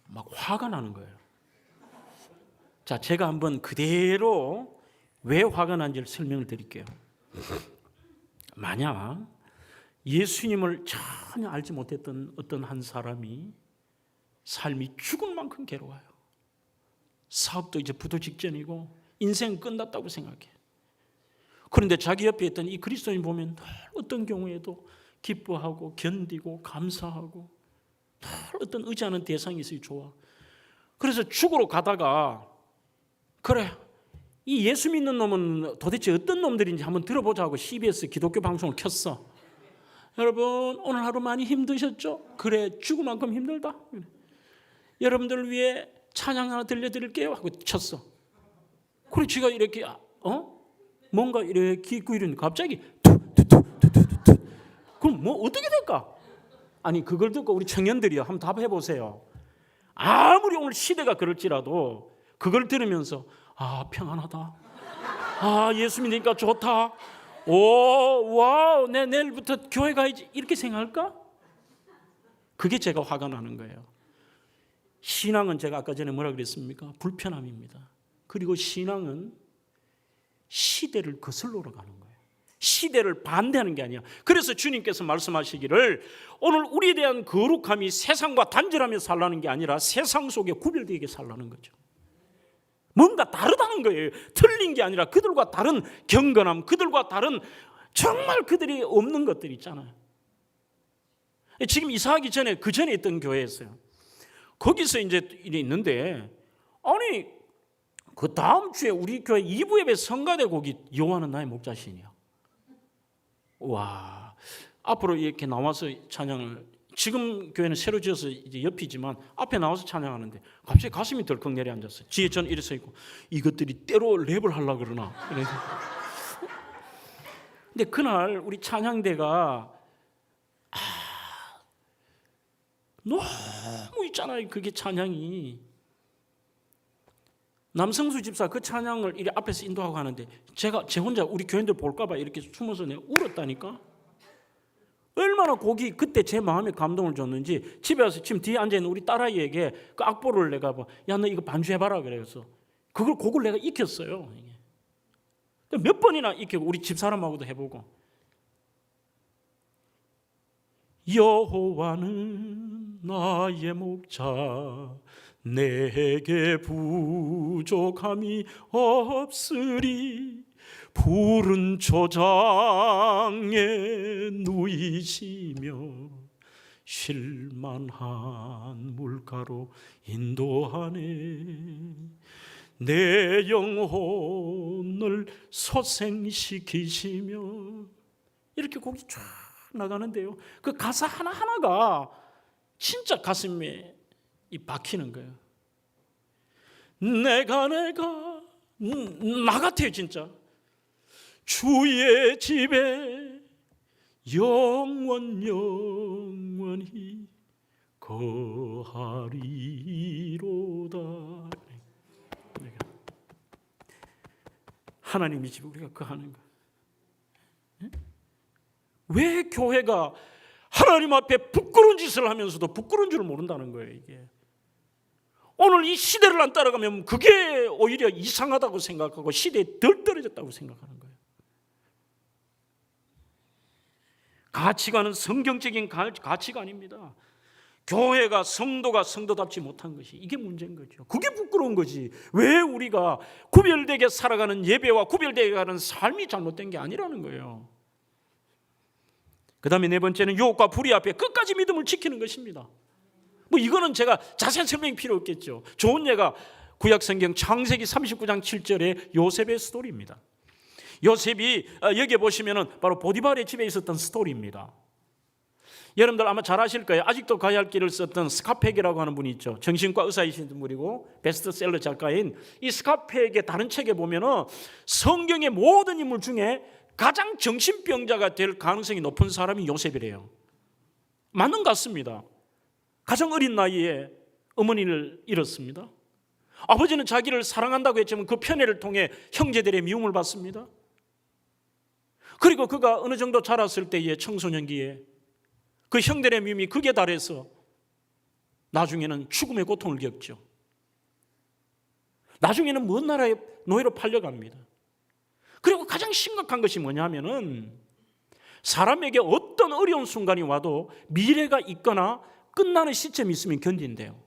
막 화가 나는 거예요. 자, 제가 한번 그대로 왜 화가 난지를 설명을 드릴게요. 만약 예수님을 전혀 알지 못했던 어떤 한 사람이 삶이 죽을 만큼 괴로워요. 사업도 이제 부도 직전이고 인생 끝났다고 생각해. 그런데 자기 옆에 있던 이 그리스도인 보면 늘 어떤 경우에도 기뻐하고 견디고 감사하고 늘 어떤 의지하는 대상이 있어요. 좋아. 그래서 죽으러 가다가 그래 이 예수 믿는 놈은 도대체 어떤 놈들인지 한번 들어보자고 CBS 기독교 방송을 켰어. 여러분 오늘 하루 많이 힘드셨죠? 그래 죽을 만큼 힘들다. 여러분들을 위해 찬양 하나 들려드릴게요 하고 쳤어. 그래 쥐가 이렇게 뭔가 이렇게 있고 이러는데 갑자기 그럼 뭐 어떻게 될까? 아니 그걸 듣고 우리 청년들이요 한번 답해 보세요. 아무리 오늘 시대가 그럴지라도 그걸 들으면서 아 평안하다, 아 예수 믿으니까 좋다, 오 와우 내 내일부터 교회 가야지 이렇게 생각할까? 그게 제가 화가 나는 거예요. 신앙은 제가 아까 전에 뭐라 그랬습니까? 불편함입니다. 그리고 신앙은 시대를 거슬러 가는 거예요. 시대를 반대하는 게 아니야. 그래서 주님께서 말씀하시기를 오늘 우리에 대한 거룩함이 세상과 단절하며 살라는 게 아니라 세상 속에 구별되게 살라는 거죠. 뭔가 다르다는 거예요. 틀린 게 아니라 그들과 다른 경건함, 그들과 다른 정말 그들이 없는 것들이 있잖아요. 지금 이사하기 전에 그 전에 있던 교회였어요. 거기서 이제 일이 있는데 아니 그 다음 주에 우리 교회 2부 예배 성가대 곡이 여호와는 나의 목자시니요. 와 앞으로 이렇게 나와서 찬양을 지금 교회는 새로 지어서 이제 옆이지만 앞에 나와서 찬양하는데 갑자기 가슴이 덜컥 내려앉았어요. 뒤에 저는 이래 서 있고 이것들이 때로 랩을 하려고 그러나. 근데 그날 우리 찬양대가 너무 있잖아요. 그게 찬양이 남성수 집사 그 찬양을 이렇게 앞에서 인도하고 하는데 제가 제 혼자 우리 교인들 볼까봐 이렇게 숨어서 내가 울었다니까. 얼마나 곡이 그때 제 마음에 감동을 줬는지 집에 와서 지금 뒤에 앉아있는 우리 딸아이에게 그 악보를 내가 야 너 이거 반주해봐라 그래서 그걸 곡을 내가 익혔어요. 몇 번이나 익히고 우리 집사람하고도 해보고 여호와는 나의 목자 내게 부족함이 없으리 푸른 초장에 누이시며 쉴만한 물가로 인도하네 내 영혼을 소생시키시며 이렇게 곡이 쫙 나가는데요. 그 가사 하나하나가 진짜 가슴에 박히는 거예요. 내가 나 같아요 진짜. 주의 집에 영원히 거하리로다. 하나님의 집에 우리가 거하는 거. 왜 교회가 하나님 앞에 부끄러운 짓을 하면서도 부끄러운 줄 모른다는 거예요. 이게 오늘 이 시대를 안 따라가면 그게 오히려 이상하다고 생각하고 시대에 덜 떨어졌다고 생각하는 거예요. 가치관은 성경적인 가치관입니다. 교회가 성도가 성도답지 못한 것이 이게 문제인 거죠. 그게 부끄러운 거지. 왜 우리가 구별되게 살아가는 예배와 구별되게 가는 삶이 잘못된 게 아니라는 거예요. 그 다음에 네 번째는 유혹과 불의 앞에 끝까지 믿음을 지키는 것입니다. 뭐 이거는 제가 자세한 설명이 필요 없겠죠. 좋은 예가 구약성경 창세기 39장 7절의 요셉의 스토리입니다. 요셉이 여기에 보시면은 바로 보디발의 집에 있었던 스토리입니다. 여러분들 아마 잘 아실 거예요. 아직도 가야 할 길을 썼던 스카펙이라고 하는 분이 있죠. 정신과 의사이신 분이고 베스트셀러 작가인 이 스카펙의 다른 책에 보면은 성경의 모든 인물 중에 가장 정신병자가 될 가능성이 높은 사람이 요셉이래요. 맞는 것 같습니다. 가장 어린 나이에 어머니를 잃었습니다. 아버지는 자기를 사랑한다고 했지만 그 편애를 통해 형제들의 미움을 받습니다. 그리고 그가 어느 정도 자랐을 때의 청소년기에 그 형들의 미움이 극에 달해서 나중에는 죽음의 고통을 겪죠. 나중에는 먼 나라의 노예로 팔려갑니다. 그리고 가장 심각한 것이 뭐냐면은 사람에게 어떤 어려운 순간이 와도 미래가 있거나 끝나는 시점이 있으면 견딘대요.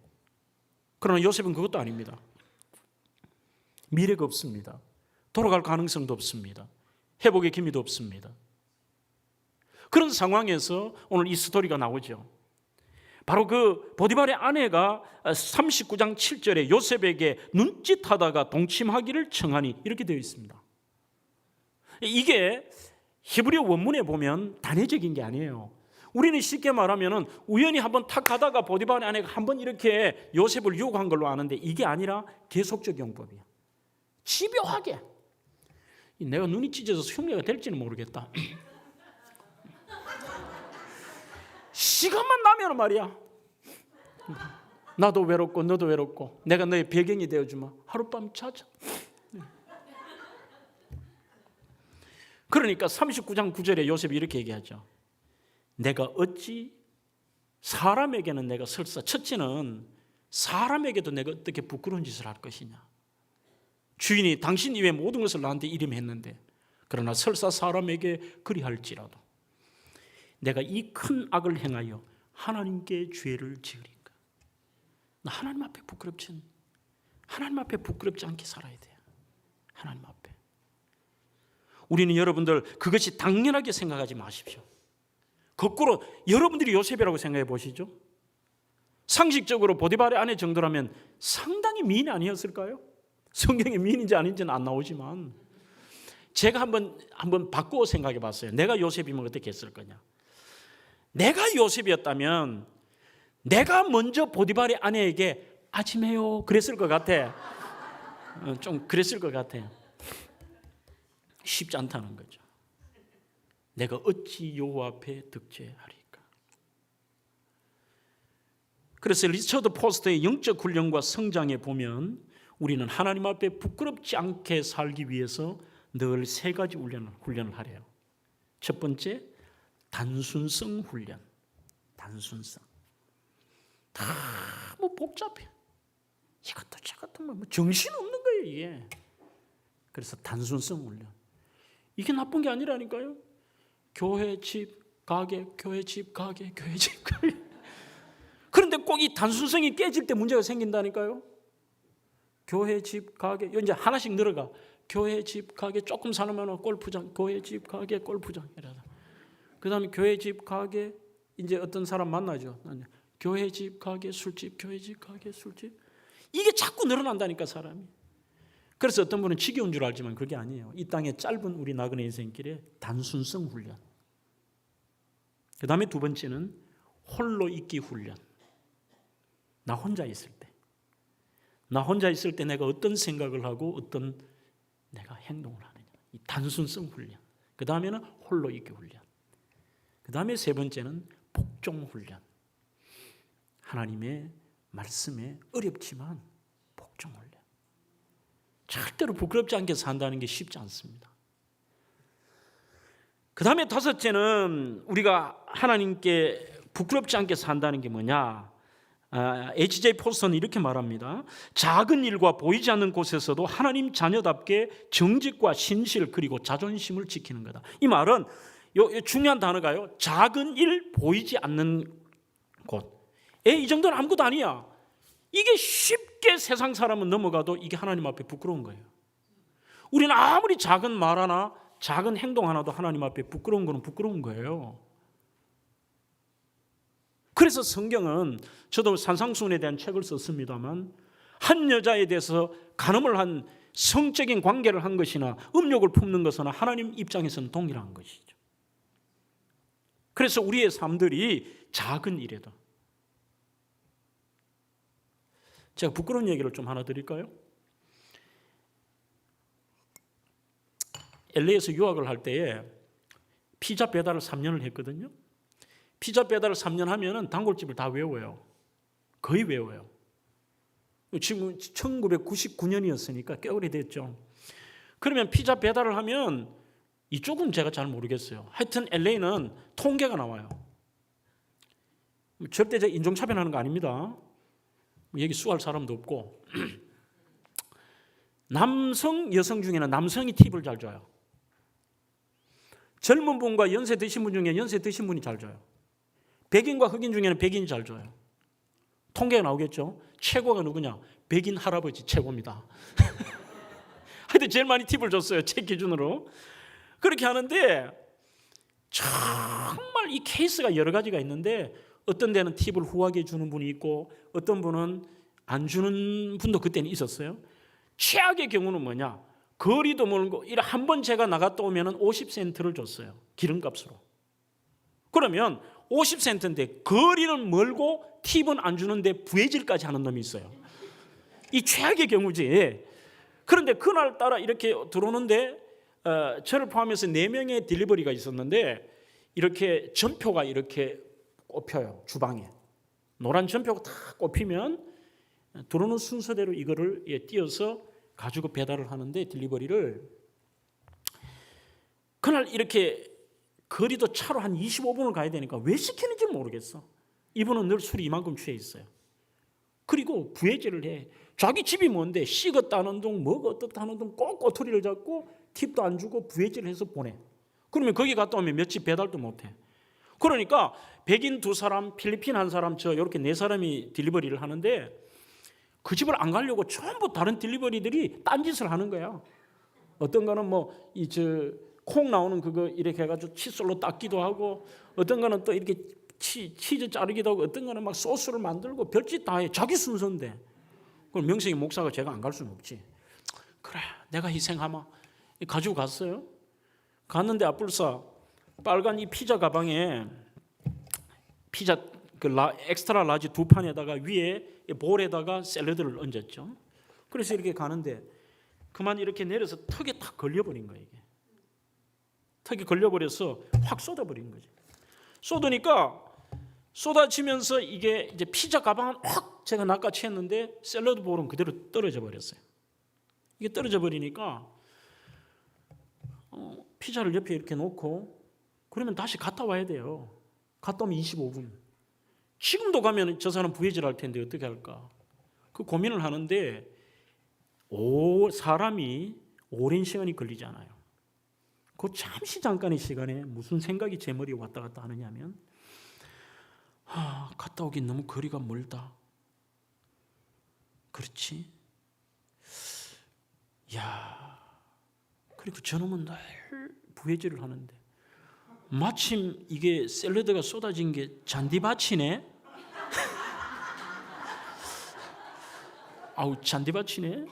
그러나 요셉은 그것도 아닙니다. 미래가 없습니다. 돌아갈 가능성도 없습니다. 회복의 기미도 없습니다. 그런 상황에서 오늘 이 스토리가 나오죠. 바로 그 보디발의 아내가 39장 7절에 요셉에게 눈짓하다가 동침하기를 청하니 이렇게 되어 있습니다. 이게 히브리어 원문에 보면 단회적인 게 아니에요. 우리는 쉽게 말하면 우연히 한번 탁 가다가 보디발의 아내가 한번 이렇게 요셉을 유혹한 걸로 아는데 이게 아니라 계속적 용법이야. 집요하게. 내가 눈이 찢어져서 흉내가 될지는 모르겠다. 시간만 나면 말이야, 나도 외롭고 너도 외롭고 내가 너의 배경이 되어주마. 하룻밤 자자. 그러니까 39장 9절에 요셉이 이렇게 얘기하죠. 내가 어찌 사람에게는 내가 설사, 첫째는 사람에게도 내가 어떻게 부끄러운 짓을 할 것이냐. 주인이 당신 이외 모든 것을 나한테 이름했는데, 그러나 설사 사람에게 그리할지라도 내가 이 큰 악을 행하여 하나님께 죄를 지으리까. 나 하나님 앞에 하나님 앞에 부끄럽지 않게 살아야 돼요. 하나님 앞에. 우리는 여러분들 그것이 당연하게 생각하지 마십시오. 거꾸로 여러분들이 요셉이라고 생각해 보시죠. 상식적으로 보디발의 아내 정도라면 상당히 미인이 아니었을까요? 성경에 미인인지 아닌지는 안 나오지만 제가 한번 바꾸어 생각해 봤어요. 내가 요셉이면 어떻게 했을 거냐. 내가 요셉이었다면 내가 먼저 보디발의 아내에게 아침에요 그랬을 것 같아. 좀 그랬을 것 같아요. 쉽지 않다는 거죠. 내가 어찌 여호와 앞에 득죄하리까. 그래서 리처드 포스터의 영적 훈련과 성장에 보면 우리는 하나님 앞에 부끄럽지 않게 살기 위해서 늘 세 가지 훈련을 하래요. 첫 번째, 단순성 훈련. 단순성. 다 뭐 복잡해. 이것도 저것도 뭐 정신 없는 거예요, 이게. 그래서 단순성 훈련. 이게 나쁜 게 아니라니까요. 교회, 집, 가게, 교회, 집, 가게, 교회, 집, 가게. 그런데 꼭 이 단순성이 깨질 때 문제가 생긴다니까요. 교회, 집, 가게, 이제 하나씩 늘어가. 교회, 집, 가게, 조금 사놓으면 골프장, 교회, 집, 가게, 골프장. 그 다음에 교회, 집, 가게, 이제 어떤 사람 만나죠. 교회, 집, 가게, 술집, 교회, 집, 가게, 술집. 이게 자꾸 늘어난다니까, 사람이. 그래서 어떤 분은 지겨운 줄 알지만 그게 아니에요. 이 땅의 짧은 우리 나그네 인생길에 단순성 훈련. 그 다음에 두 번째는 홀로 있기 훈련. 나 혼자 있을 때. 나 혼자 있을 때 내가 어떤 생각을 하고 어떤 내가 행동을 하느냐. 이 단순성 훈련. 그 다음에는 홀로 있기 훈련. 그 다음에 세 번째는 복종 훈련. 하나님의 말씀에 어렵지만 복종 훈련. 절대로 부끄럽지 않게 산다는 게 쉽지 않습니다. 그 다음에 다섯째는 우리가 하나님께 부끄럽지 않게 산다는 게 뭐냐. H.J. 포스터는 이렇게 말합니다. 작은 일과 보이지 않는 곳에서도 하나님 자녀답게 정직과 신실 그리고 자존심을 지키는 거다. 이 말은 중요한 단어가요. 작은 일, 보이지 않는 곳. 이 정도는 아무것도 아니야. 이게 쉽게 세상 사람은 넘어가도 이게 하나님 앞에 부끄러운 거예요. 우리는 아무리 작은 말 하나, 작은 행동 하나도 하나님 앞에 부끄러운 거는 부끄러운 거예요. 그래서 성경은, 저도 산상수훈에 대한 책을 썼습니다만, 한 여자에 대해서 간음을 한, 성적인 관계를 한 것이나 음욕을 품는 것은 하나님 입장에서는 동일한 것이죠. 그래서 우리의 삶들이 작은 일에도, 제가 부끄러운 얘기를 좀 하나 드릴까요? LA에서 유학을 할 때에 피자 배달을 3년을 했거든요. 피자 배달을 3년 하면은 단골집을 다 외워요. 거의 외워요. 지금 1999년이었으니까 꽤 오래됐죠. 그러면 피자 배달을 하면, 이쪽은 제가 잘 모르겠어요. 하여튼 LA는 통계가 나와요. 절대 제가 인종차별하는 거 아닙니다. 여기 수할 사람도 없고. 남성, 여성 중에는 남성이 팁을 잘 줘요. 젊은 분과 연세 드신 분 중에 연세 드신 분이 잘 줘요. 백인과 흑인 중에는 백인이 잘 줘요. 통계가 나오겠죠. 최고가 누구냐? 백인 할아버지 최고입니다. 하여튼 제일 많이 팁을 줬어요. 제 기준으로. 그렇게 하는데 정말 이 케이스가 여러 가지가 있는데, 어떤 데는 팁을 후하게 주는 분이 있고 어떤 분은 안 주는 분도 그때는 있었어요. 최악의 경우는 뭐냐? 거리도 멀고 한 번 제가 나갔다 오면 50센트를 줬어요. 기름값으로. 그러면 50센트인데 거리는 멀고 팁은 안 주는데 부해질까지 하는 놈이 있어요. 이 최악의 경우지. 그런데 그날따라 이렇게 들어오는데 저를 포함해서 4명의 딜리버리가 있었는데, 이렇게 전표가 이렇게 꼽혀요. 주방에 노란 전표가 다 꼽히면 들어오는 순서대로 이거를 띄어서 가지고 배달을 하는데, 딜리버리를 그날 이렇게 거리도 차로 한 25분을 가야 되니까 왜 시키는지 모르겠어. 이분은 늘 술이 이만큼 취해 있어요. 그리고 부해질을 해. 자기 집이 뭔데 식었다는 둥 뭐가 어떻다는 둥 꼭 꼬투리를 잡고 팁도 안 주고 부해질을 해서 보내. 그러면 거기 갔다 오면 몇 집 배달도 못해. 그러니까 백인 2사람, 필리핀 1사람, 저 이렇게 4사람이 딜리버리를 하는데, 그 집을 안 가려고 전부 다른 딜리버리들이 딴짓을 하는 거야. 어떤 거는 뭐 이 저 콩 나오는 그거 이렇게 해가지고 칫솔로 닦기도 하고, 어떤 거는 또 이렇게 치즈 자르기도 하고, 어떤 거는 막 소스를 만들고 별짓 다 해. 자기 순서인데. 그럼 명색이 목사가 제가 안 갈 수는 없지. 그래, 내가 희생하마. 가지고 갔어요. 갔는데 아뿔싸 빨간 이 피자 가방에 피자 엑스트라 라지 2판에다가 위에 볼에다가 샐러드를 얹었죠. 그래서 이렇게 가는데 그만 이렇게 내려서 턱에 탁 걸려버린 거예요. 이게 턱에 걸려버려서 확 쏟아버린 거지. 쏟으니까 쏟아지면서 이게 이제 피자 가방은 확 제가 낚아챘는데 샐러드 볼은 그대로 떨어져 버렸어요. 이게 떨어져 버리니까 피자를 옆에 이렇게 놓고, 그러면 다시 갔다 와야 돼요. 갔다 오면 25분. 지금도 가면 저 사람 부해질 할 텐데 어떻게 할까? 그 고민을 하는데 사람이 오랜 시간이 걸리잖아요. 그 잠깐의 시간에 무슨 생각이 제 머리에 왔다 갔다 하느냐면, 갔다 오긴 너무 거리가 멀다. 그렇지? 그리고 저놈은 늘 부해질을 하는데 마침 이게 샐러드가 쏟아진 게 잔디밭이네. 아우, 잔디밭이네.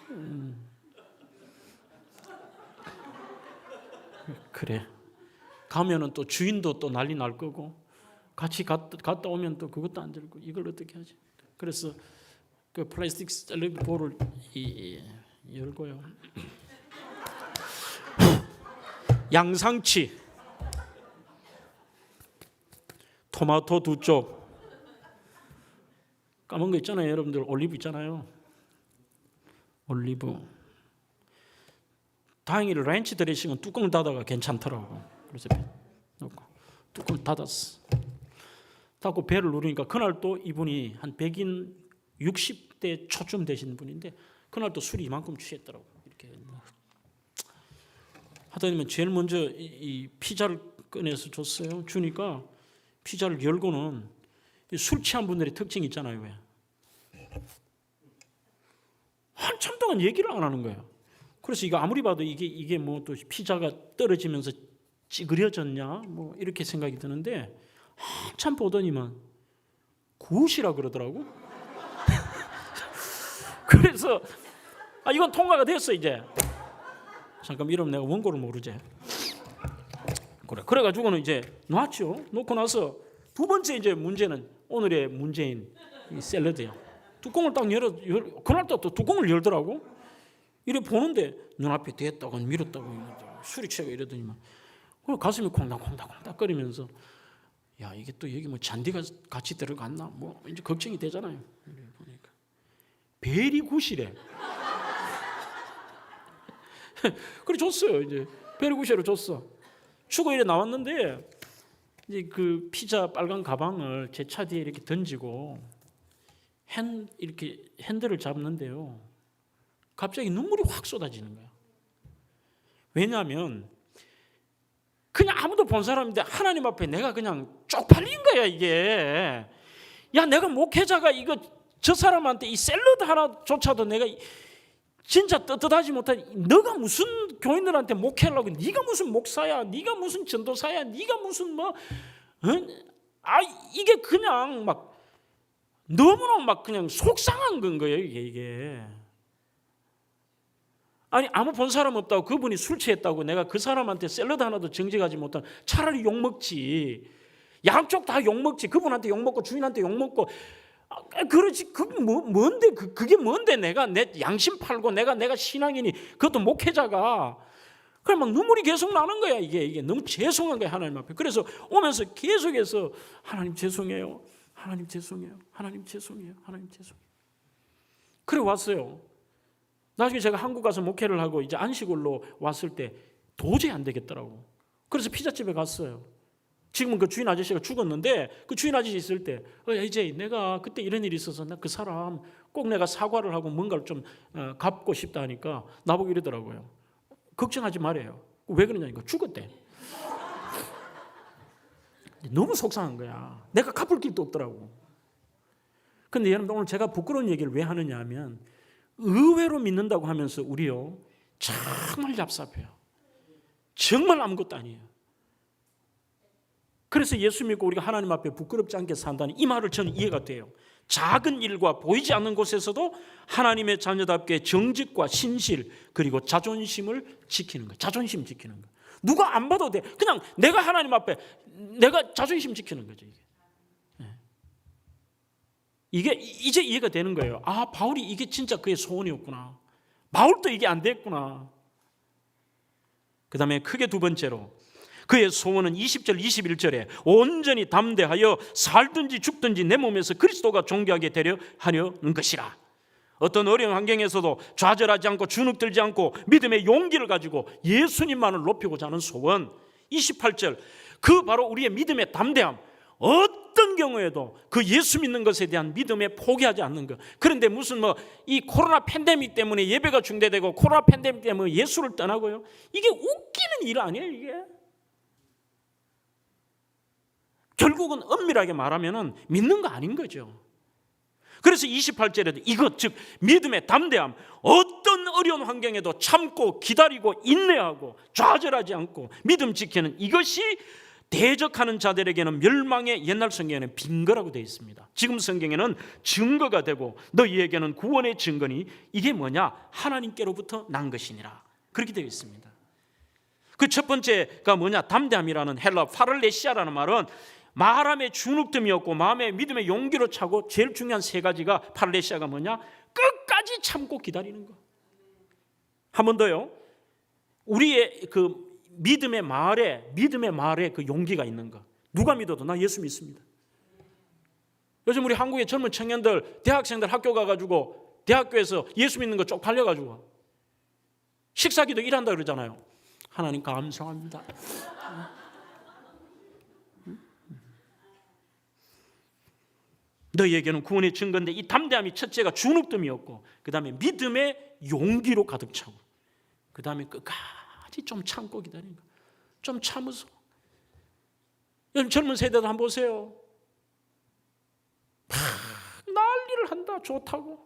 그래, 가면은 또 주인도 또 난리 날 거고, 같이 갔다 오면 또 그것도 안 들고, 이걸 어떻게 하지? 그래서 그 플라스틱 샐러드 볼을 열고요. 양상치, 토마토 2쪽, 까만 거 있잖아요, 여러분들. 올리브 있잖아요. 올리브. 다행히 렌치 드레싱은 뚜껑을 닫아가 괜찮더라고. 그래서 넣고 뚜껑을 닫았어. 닫고 배를 누르니까 그날 또 이분이 한 백인 60대 초쯤 되신 분인데, 그날 또 술이 이만큼 취했더라고. 이렇게 하더니만 제일 먼저 이 피자를 꺼내서 줬어요. 주니까 피자를 열고는, 술 취한 분들의 특징이 있잖아요. 왜? 한참 동안 얘기를 안 하는 거예요. 그래서 이거 아무리 봐도 이게 뭐 또 피자가 떨어지면서 찌그려졌냐 뭐 이렇게 생각이 드는데, 한참 보더니만 굿이라 그러더라고. 그래서 이건 통과가 됐어. 이제 잠깐 이러면 내가 원고를 모르지. 그래가지고는 이제 놨죠. 놓고 나서 두 번째 이제 문제는 오늘의 문제인 이 샐러드야. 뚜껑을 딱 그날 또 뚜껑을 열더라고. 이래 보는데 눈앞에 대었다고 밀었다고 술이 취하고 이러더니만, 가슴이 콩닥콩닥거리면서, 이게 또 여기 뭐 잔디가 같이 들어갔나 뭐 이제 걱정이 되잖아요. 보니까 베리굿이래. 그래 줬어요. 이제 베리굿으로 줬어. 주고 이래 나왔는데, 이제 그 피자 빨간 가방을 제 차 뒤에 이렇게 던지고 이렇게 핸들을 잡는데요, 갑자기 눈물이 확 쏟아지는 거야. 왜냐하면 그냥 아무도 본 사람인데 하나님 앞에 내가 그냥 쪽팔린 거야. 이게 내가 목회자가 저 사람한테 이 샐러드 하나조차도 내가 진짜 떳떳하지 못한, 너가 무슨 교인들한테 목회하려고, 네가 무슨 목사야, 네가 무슨 전도사야, 네가 무슨 이게 그냥 막 너무나 막 그냥 속상한 건 거예요. 이게 아무 본 사람 없다고, 그분이 술 취했다고 내가 그 사람한테 샐러드 하나도 정직하지 못한, 차라리 욕먹지. 양쪽 다 욕먹지. 그분한테 욕먹고 주인한테 욕먹고. 그렇지. 뭔데? 그게 뭔데? 내가 내 양심 팔고 내가 신앙이니, 그것도 목회자가 그래 막 눈물이 계속 나는 거야. 이게 너무 죄송한 거야, 하나님 앞에. 그래서 오면서 계속해서 하나님 죄송해요, 하나님 죄송해요, 하나님 죄송해요, 하나님 죄송해요. 그래 왔어요. 나중에 제가 한국 가서 목회를 하고 이제 안식일로 왔을 때 도저히 안 되겠더라고. 그래서 피자집에 갔어요. 지금은 그 주인 아저씨가 죽었는데 그 주인 아저씨 있을 때 이제 내가 그때 이런 일이 있어서 나 그 사람 꼭 내가 사과를 하고 뭔가를 좀 갚고 싶다 하니까 나보고 이러더라고요. 걱정하지 말아요. 왜 그러냐니까 죽었대. 너무 속상한 거야. 내가 갚을 길도 없더라고. 근데 여러분 오늘 제가 부끄러운 얘기를 왜 하느냐 하면 의외로 믿는다고 하면서 우리요 정말 얍삽해요. 정말 아무것도 아니에요. 그래서 예수 믿고 우리가 하나님 앞에 부끄럽지 않게 산다는 이 말을 저는 이해가 돼요. 작은 일과 보이지 않는 곳에서도 하나님의 자녀답게 정직과 신실 그리고 자존심을 지키는 거예요. 자존심 지키는 거예요. 누가 안 봐도 돼. 그냥 내가 하나님 앞에 내가 자존심 지키는 거죠. 이게 이제 이해가 되는 거예요. 아, 바울이 이게 진짜 그의 소원이었구나. 바울도 이게 안 됐구나. 그 다음에 크게 두 번째로 그의 소원은 20절 21절에 온전히 담대하여 살든지 죽든지 내 몸에서 그리스도가 존귀하게 되려 하려는 것이라. 어떤 어려운 환경에서도 좌절하지 않고 주눅들지 않고 믿음의 용기를 가지고 예수님만을 높이고자 하는 소원. 28절 그 바로 우리의 믿음의 담대함. 어떤 경우에도 그 예수 믿는 것에 대한 믿음에 포기하지 않는 것. 그런데 무슨 이 코로나 팬데믹 때문에 예배가 중단되고 코로나 팬데믹 때문에 예수를 떠나고요. 이게 웃기는 일 아니에요, 이게. 결국은 엄밀하게 말하면 믿는 거 아닌 거죠. 그래서 28절에도 이것 즉 믿음의 담대함. 어떤 어려운 환경에도 참고 기다리고 인내하고 좌절하지 않고 믿음 지키는 이것이 대적하는 자들에게는 멸망의 옛날 성경에는 빈거라고 되어 있습니다. 지금 성경에는 증거가 되고 너희에게는 구원의 증거니 이게 뭐냐? 하나님께로부터 난 것이니라. 그렇게 되어 있습니다. 그 첫 번째가 뭐냐? 담대함이라는 헬라 파를레시아라는 말은 말함에 주눅듦이었고 마음에 믿음의 용기로 차고 제일 중요한 세 가지가 파를레시아가 뭐냐? 끝까지 참고 기다리는 거. 한 번 더요. 우리의 그 믿음의 말에 그 용기가 있는 거. 누가 믿어도 나 예수 믿습니다. 요즘 우리 한국의 젊은 청년들, 대학생들 학교 가가지고 대학교에서 예수 믿는 거 쪽팔려가지고 식사기도 일한다 그러잖아요. 하나님 감사합니다. 너희에게는 구원의 증거인데 이 담대함이 첫째가 주눅듦이었고 그 다음에 믿음의 용기로 가득 차고 그 다음에 끝까지 좀 참고 기다리는 거. 좀 참으소. 여러분 젊은 세대들 한번 보세요. 막 난리를 한다. 좋다고.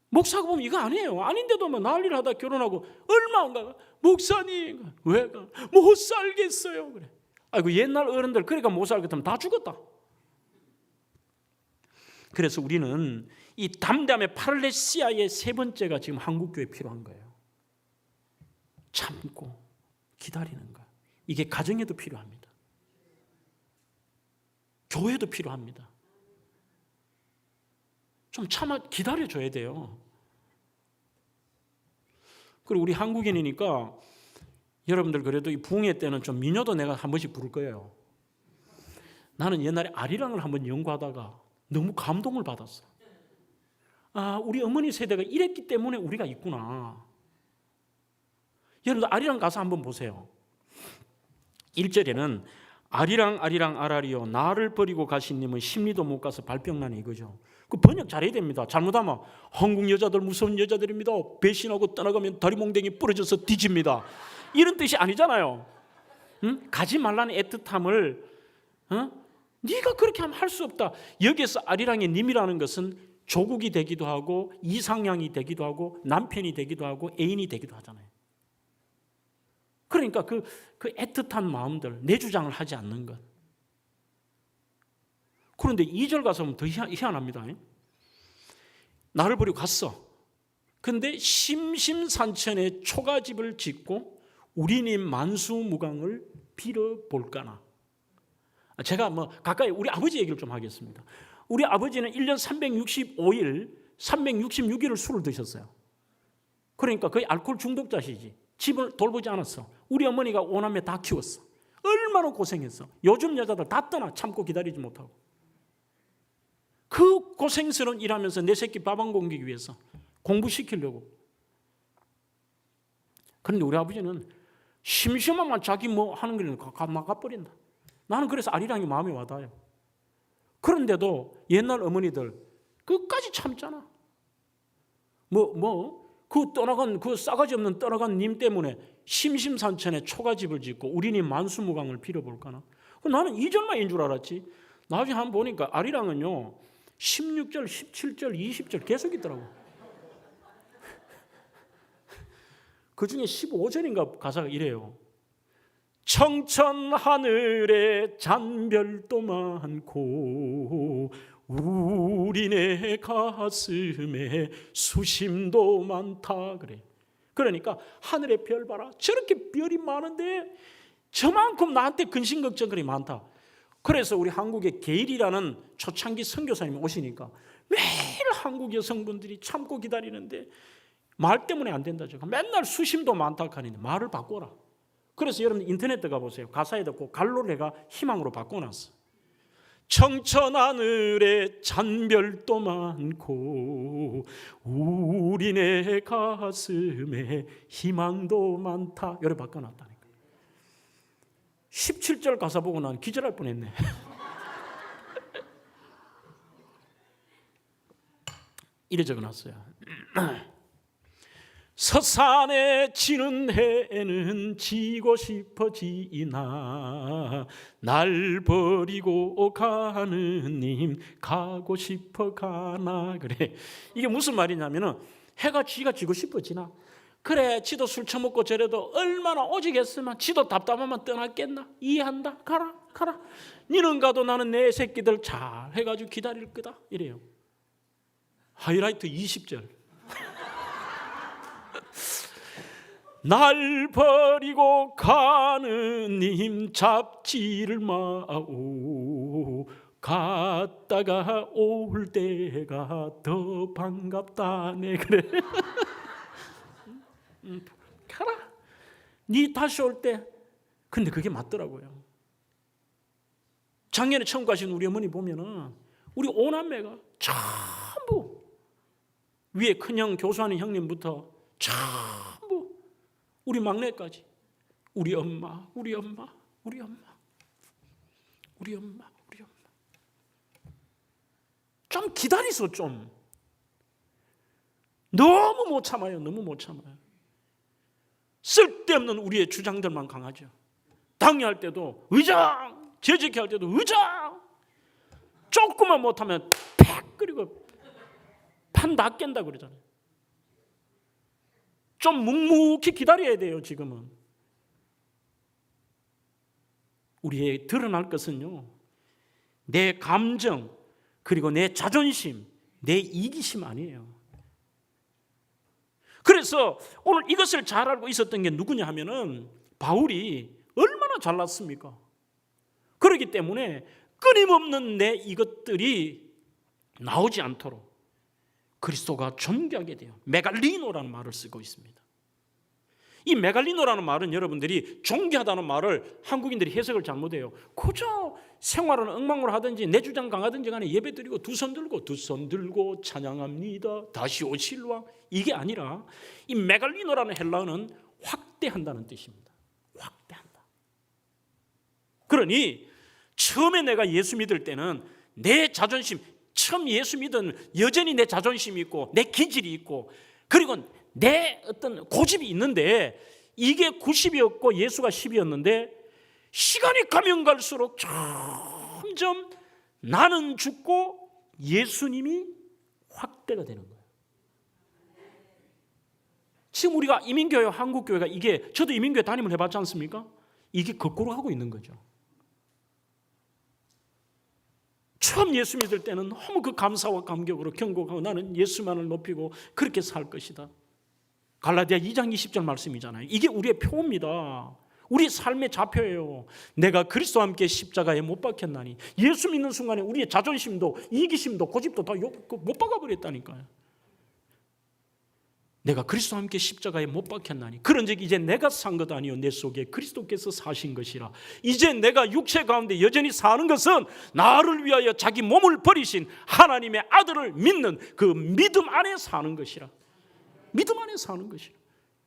목사가 보면 이거 아니에요. 아닌데도 막 난리를 하다 결혼하고 얼마 안 가. 목사님 왜 가? 못 살겠어요. 그래. 아이고 옛날 어른들 그러니까 못 살겠다면 다 죽었다. 그래서 우리는 이 담대함의 파를레시아의 세 번째가 지금 한국교회에 필요한 거예요. 참고 기다리는 거. 이게 가정에도 필요합니다. 교회도 필요합니다. 좀 참아 기다려줘야 돼요. 그리고 우리 한국인이니까 여러분들 그래도 이 부흥회 때는 좀 민요도 내가 한 번씩 부를 거예요. 나는 옛날에 아리랑을 한번 연구하다가 너무 감동을 받았어. 아, 우리 어머니 세대가 이랬기 때문에 우리가 있구나. 여러분들 아리랑 가서 한번 보세요. 1절에는 아리랑 아리랑 아라리요 나를 버리고 가신 님은 심리도 못 가서 발병나네 이거죠. 그 번역 잘해야 됩니다. 잘못하면 한국 여자들 무서운 여자들입니다. 배신하고 떠나가면 다리몽댕이 부러져서 뒤집니다. 이런 뜻이 아니잖아요. 응? 가지 말라는 애틋함을 네가 그렇게 하면 할 수 없다. 여기에서 아리랑의 님이라는 것은 조국이 되기도 하고 이상향이 되기도 하고 남편이 되기도 하고 애인이 되기도 하잖아요. 그러니까 그 애틋한 마음들, 내 주장을 하지 않는 것. 그런데 2절 가서 보면 더 희한합니다. 나를 버리고 갔어. 근데 심심산천에 초가집을 짓고 우리님 만수무강을 빌어볼까나. 제가 가까이 우리 아버지 얘기를 좀 하겠습니다. 우리 아버지는 1년 365일, 366일을 술을 드셨어요. 그러니까 거의 알코올 중독자시지. 집을 돌보지 않았어. 우리 어머니가 5남매 다 키웠어. 얼마나 고생했어. 요즘 여자들 다 떠나, 참고 기다리지 못하고. 그 고생스러운 일하면서 내 새끼 밥 안 공기기 위해서 공부시키려고. 그런데 우리 아버지는 심심하면 자기 뭐 하는 거는 나가버린다. 나는 그래서 아리랑이 마음에 와닿아요. 그런데도 옛날 어머니들 끝까지 참잖아. 그 떠나간, 그 싸가지 없는 떠나간 님 때문에 심심산천에 초가집을 짓고 우리님 만수무강을 빌어볼까나. 나는 2절만인 줄 알았지. 나중에 한번 보니까 아리랑은요 16절, 17절, 20절 계속 있더라고. 그 중에 15절인가 가사가 이래요. 청천 하늘에 잔별도 많고 우리네 가슴에 수심도 많다 그래. 그러니까 하늘에 별 봐라. 저렇게 별이 많은데 저만큼 나한테 근심 걱정거리 많다. 그래서 우리 한국에 게일이라는 초창기 선교사님이 오시니까 매일 한국 여성분들이 참고 기다리는데 말 때문에 안 된다. 맨날 수심도 많다 하는데 말을 바꿔라. 그래서 여러분 인터넷 들어가 보세요. 가사에 듣고 갈로 내가 희망으로 바꿔놨어. 청천 하늘에 잔별도 많고 우리네 가슴에 희망도 많다. 이렇게 바꿔놨다니까. 17절 가사 보고 난 기절할 뻔했네. 이래 적어놨어요. 서산에 지는 해는 지고 싶어지나 날 버리고 가는 님 가고 싶어 가나. 그래. 이게 무슨 말이냐면은 해가 지가 지고 싶어지나. 그래, 지도 술 처먹고 저래도 얼마나 오지겠으면 지도 답답하면 떠났겠나. 이해한다. 가라. 니는 가도 나는 내 새끼들 잘 해가지고 기다릴 거다. 이래요. 하이라이트 20절. 날 버리고 가는 님 잡지를 마오. 갔다가 올 때가 더 반갑다네. 그래. 가라. 니 다시 올 때. 근데 그게 맞더라고요. 작년에 처음 가신 우리 어머니 보면은 우리 5남매가 전부 위에 큰형 교수하는 형님부터 전부 우리 막내까지 우리 엄마 좀 기다리소. 좀 너무 못 참아요. 쓸데없는 우리의 주장들만 강하죠. 당뇨할 때도 의장, 재직할 때도 의장, 조금만 못하면 팩 그리고 판 다 깬다 그러잖아요. 좀 묵묵히 기다려야 돼요. 지금은 우리의 드러날 것은요, 내 감정 그리고 내 자존심, 내 이기심 아니에요. 그래서 오늘 이것을 잘 알고 있었던 게 누구냐 하면은 바울이 얼마나 잘났습니까? 그렇기 때문에 끊임없는 내 이것들이 나오지 않도록 그리스도가 존귀하게 돼요. 메갈리노라는 말을 쓰고 있습니다. 이 메갈리노라는 말은 여러분들이 존귀하다는 말을 한국인들이 해석을 잘못해요. 그저 생활은 엉망으로 하든지 내 주장 강하든지 간에 예배 드리고 두 손 들고 찬양합니다. 다시 오실 왕. 이게 아니라 이 메갈리노라는 헬라어는 확대한다는 뜻입니다. 확대한다. 그러니 처음에 내가 예수 믿을 때는 내 자존심, 처음 예수 믿은 여전히 내 자존심이 있고 내 기질이 있고 그리고 내 어떤 고집이 있는데 이게 90이었고 예수가 10이었는데 시간이 가면 갈수록 점점 나는 죽고 예수님이 확대가 되는 거예요. 지금 우리가 이민교회, 한국교회가 이게 저도 이민교회 담임을 해봤지 않습니까? 이게 거꾸로 하고 있는 거죠. 처음 예수 믿을 때는 너무 그 감사와 감격으로 경고하고 나는 예수만을 높이고 그렇게 살 것이다. 갈라디아 2장 20절 말씀이잖아요. 이게 우리의 표입니다. 우리 삶의 좌표예요. 내가 그리스도와 함께 십자가에 못 박혔나니. 예수 믿는 순간에 우리의 자존심도 이기심도 고집도 다 못 박아버렸다니까요. 내가 그리스도와 함께 십자가에 못 박혔나니 그런즉 이제 내가 산 것 아니요 내 속에 그리스도께서 사신 것이라. 이제 내가 육체 가운데 여전히 사는 것은 나를 위하여 자기 몸을 버리신 하나님의 아들을 믿는 그 믿음 안에 사는 것이라. 믿음 안에 사는 것이라.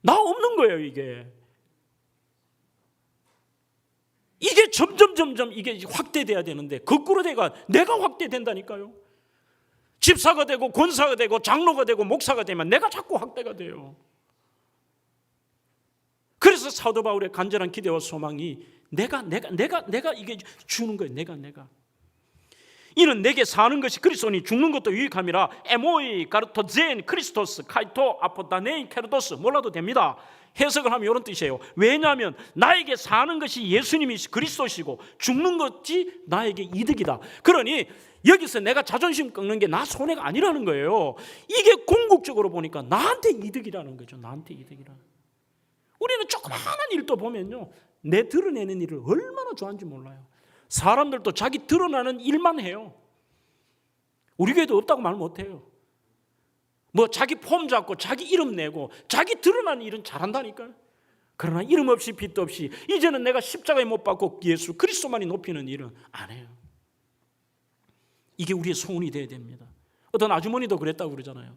나 없는 거예요. 이게 점점 이게 확대돼야 되는데 거꾸로 돼가 내가 확대된다니까요. 집사가 되고 권사가 되고 장로가 되고 목사가 되면 내가 자꾸 확대가 돼요. 그래서 사도 바울의 간절한 기대와 소망이 내가 이게 주는 거예요. 내가. 이는 내게 사는 것이 그리스도니 죽는 것도 유익함이라. 에모이 가르토젠 크리스토스 카이토 아포다네인 케르도스 몰라도 됩니다. 해석을 하면 이런 뜻이에요. 왜냐하면 나에게 사는 것이 예수님이 그리스도시고 죽는 것이 나에게 이득이다. 그러니 여기서 내가 자존심 꺾는 게 나 손해가 아니라는 거예요. 이게 궁극적으로 보니까 나한테 이득이라는 거죠. 나한테 이득이라는. 우리는 조그마한 일도 보면요, 내 드러내는 일을 얼마나 좋아하는지 몰라요. 사람들도 자기 드러나는 일만 해요. 우리 교회도 없다고 말 못해요. 뭐 자기 폼 잡고 자기 이름 내고 자기 드러나는 일은 잘한다니까요. 그러나 이름 없이 빚도 없이 이제는 내가 십자가에 못 박고 예수 그리스도만이 높이는 일은 안 해요. 이게 우리의 소원이 되어야 됩니다. 어떤 아주머니도 그랬다고 그러잖아요.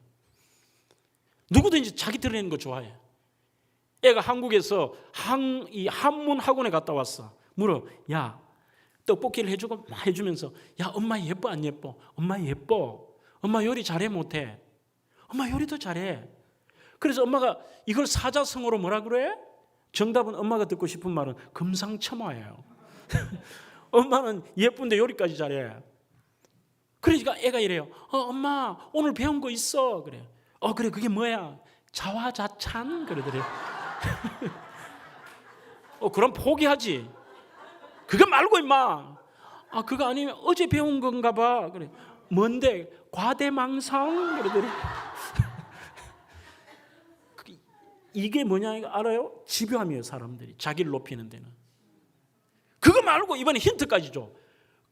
누구든지 자기 드러내는 거 좋아해. 애가 한국에서 이 한문 학원에 갔다 왔어. 물어, 야 떡볶이를 해주고 막 해주면서, 야 엄마 예뻐 안 예뻐? 엄마 예뻐. 엄마 요리 잘해 못해? 엄마 요리도 잘해. 그래서 엄마가 이걸 사자성어로 뭐라 그래? 정답은 엄마가 듣고 싶은 말은 금상첨화예요. 엄마는 예쁜데 요리까지 잘해. 그러니까 애가 이래요. 엄마 오늘 배운 거 있어. 그래. 그래 그게 뭐야? 자화자찬 그러더래요. 그럼 포기하지. 그거 말고 임마. 그거 아니면 어제 배운 건가 봐. 그래. 뭔데? 과대망상 그러더래요. 이게 뭐냐 알아요? 집요함이에요. 사람들이 자기를 높이는 데는. 그거 말고 이번에 힌트까지 줘.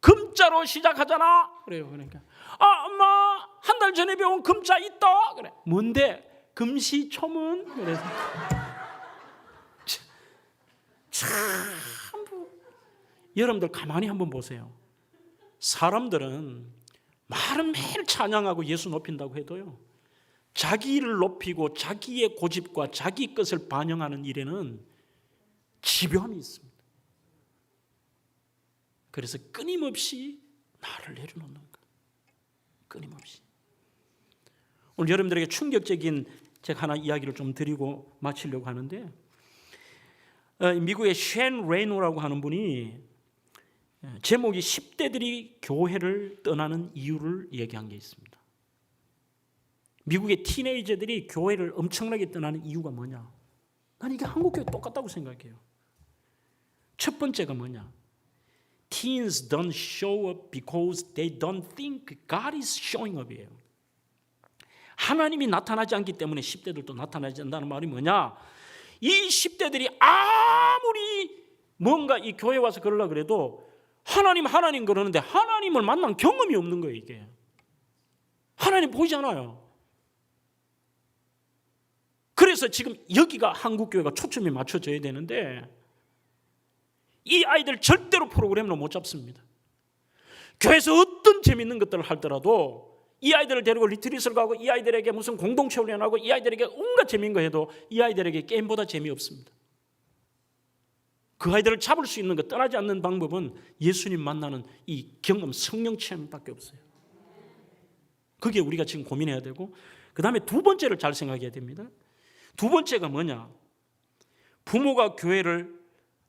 금자로 시작하잖아. 그래요. 그러니까 엄마 한 달 전에 배운 금자 있다. 그래. 뭔데? 금시초문. 그래서 참 여러분들 가만히 한번 보세요. 사람들은 말은 매일 찬양하고 예수 높인다고 해도요, 자기를 높이고 자기의 고집과 자기 것을 반영하는 일에는 집요함이 있습니다. 그래서 끊임없이 나를 내려놓는 거예요. 끊임없이. 오늘 여러분들에게 충격적인 제가 하나 이야기를 좀 드리고 마치려고 하는데, 미국의 쉔 레이노라고 하는 분이 제목이 10대들이 교회를 떠나는 이유를 얘기한 게 있습니다. 미국의 티네이저들이 교회를 엄청나게 떠나는 이유가 뭐냐? 난 이게 한국 교회 똑같다고 생각해요. 첫 번째가 뭐냐? Teens don't show up because they don't think God is showing up이에요. 하나님이 나타나지 않기 때문에 10대들도 나타나지 않는다는 말이 뭐냐? 이 10대들이 아무리 뭔가 이 교회 와서 그러려고 그래도 하나님 그러는데 하나님을 만난 경험이 없는 거예요. 이게 하나님 보이지 않아요. 그래서 지금 여기가 한국교회가 초점이 맞춰져야 되는데 이 아이들 절대로 프로그램으로 못 잡습니다. 교회에서 어떤 재밌는 것들을 하더라도 이 아이들을 데리고 리트릿을 가고 이 아이들에게 무슨 공동체 훈련하고 이 아이들에게 온갖 재미있는 거 해도 이 아이들에게 게임보다 재미없습니다. 그 아이들을 잡을 수 있는 것, 떠나지 않는 방법은 예수님 만나는 이 경험, 성령 체험밖에 없어요. 그게 우리가 지금 고민해야 되고, 그 다음에 두 번째를 잘 생각해야 됩니다. 두 번째가 뭐냐? 부모가 교회를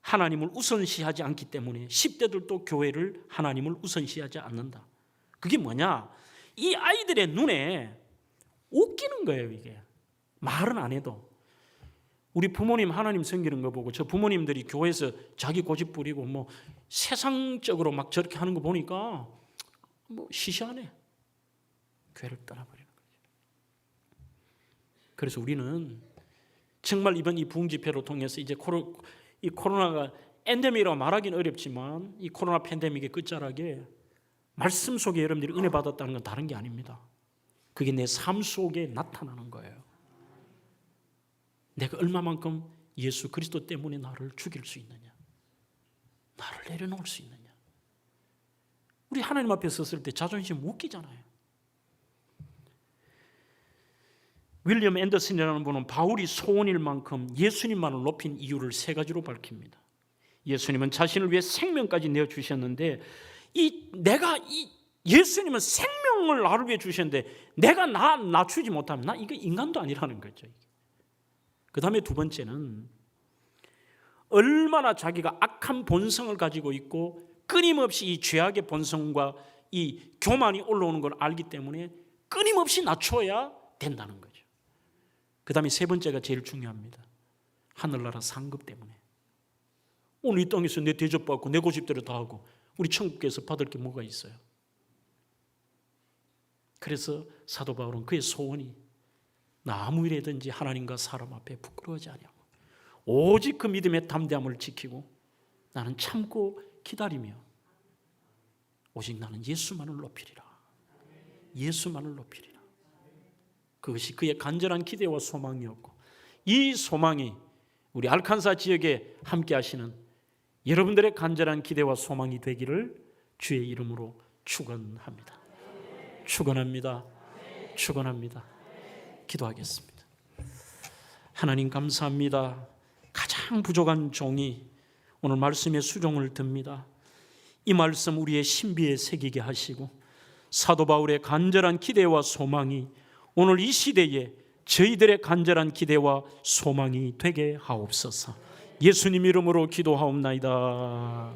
하나님을 우선시하지 않기 때문에 10대들도 교회를 하나님을 우선시하지 않는다. 그게 뭐냐? 이 아이들의 눈에 웃기는 거예요. 이게 말은 안 해도. 우리 부모님 하나님 섬기는 거 보고 저 부모님들이 교회에서 자기 고집 부리고 뭐 세상적으로 막 저렇게 하는 거 보니까 뭐 시시하네. 교회를 떠나버리는 거죠. 그래서 우리는 정말 이번 이 부흥 집회로 통해서 이제 이 코로나가 엔데믹이라고 말하기는 어렵지만 이 코로나 팬데믹의 끝자락에 말씀 속에 여러분들이 은혜 받았다는 건 다른 게 아닙니다. 그게 내 삶 속에 나타나는 거예요. 내가 얼마만큼 예수 그리스도 때문에 나를 죽일 수 있느냐, 나를 내려놓을 수 있느냐. 우리 하나님 앞에 섰을 때 자존심 웃기잖아요. 윌리엄 앤더슨이라는 분은 바울이 소원일 만큼 예수님만을 높인 이유를 3가지로 밝힙니다. 예수님은 자신을 위해 생명까지 내어주셨는데 내가 예수님은 생명을 나를 위해 주셨는데 내가 나 낮추지 못하면 나 이거 인간도 아니라는 거죠. 그 다음에 2번째는 얼마나 자기가 악한 본성을 가지고 있고 끊임없이 이 죄악의 본성과 이 교만이 올라오는 걸 알기 때문에 끊임없이 낮춰야 된다는 거죠. 그 다음에 3번째가 제일 중요합니다. 하늘나라 상급 때문에. 오늘 이 땅에서 내 대접받고 내 고집대로 다 하고 우리 천국에서 받을 게 뭐가 있어요? 그래서 사도 바울은 그의 소원이 나 아무 일이든지 하나님과 사람 앞에 부끄러워하지 아니하고 오직 그 믿음의 담대함을 지키고 나는 참고 기다리며 오직 나는 예수만을 높이리라. 예수만을 높이리라. 그것이 그의 간절한 기대와 소망이었고 이 소망이 우리 알칸사 지역에 함께 하시는 여러분들의 간절한 기대와 소망이 되기를 주의 이름으로 축원합니다. 축원합니다. 축원합니다. 기도하겠습니다. 하나님 감사합니다. 가장 부족한 종이 오늘 말씀의 수종을 듭니다. 이 말씀 우리의 신비에 새기게 하시고 사도 바울의 간절한 기대와 소망이 오늘 이 시대에 저희들의 간절한 기대와 소망이 되게 하옵소서. 예수님 이름으로 기도하옵나이다.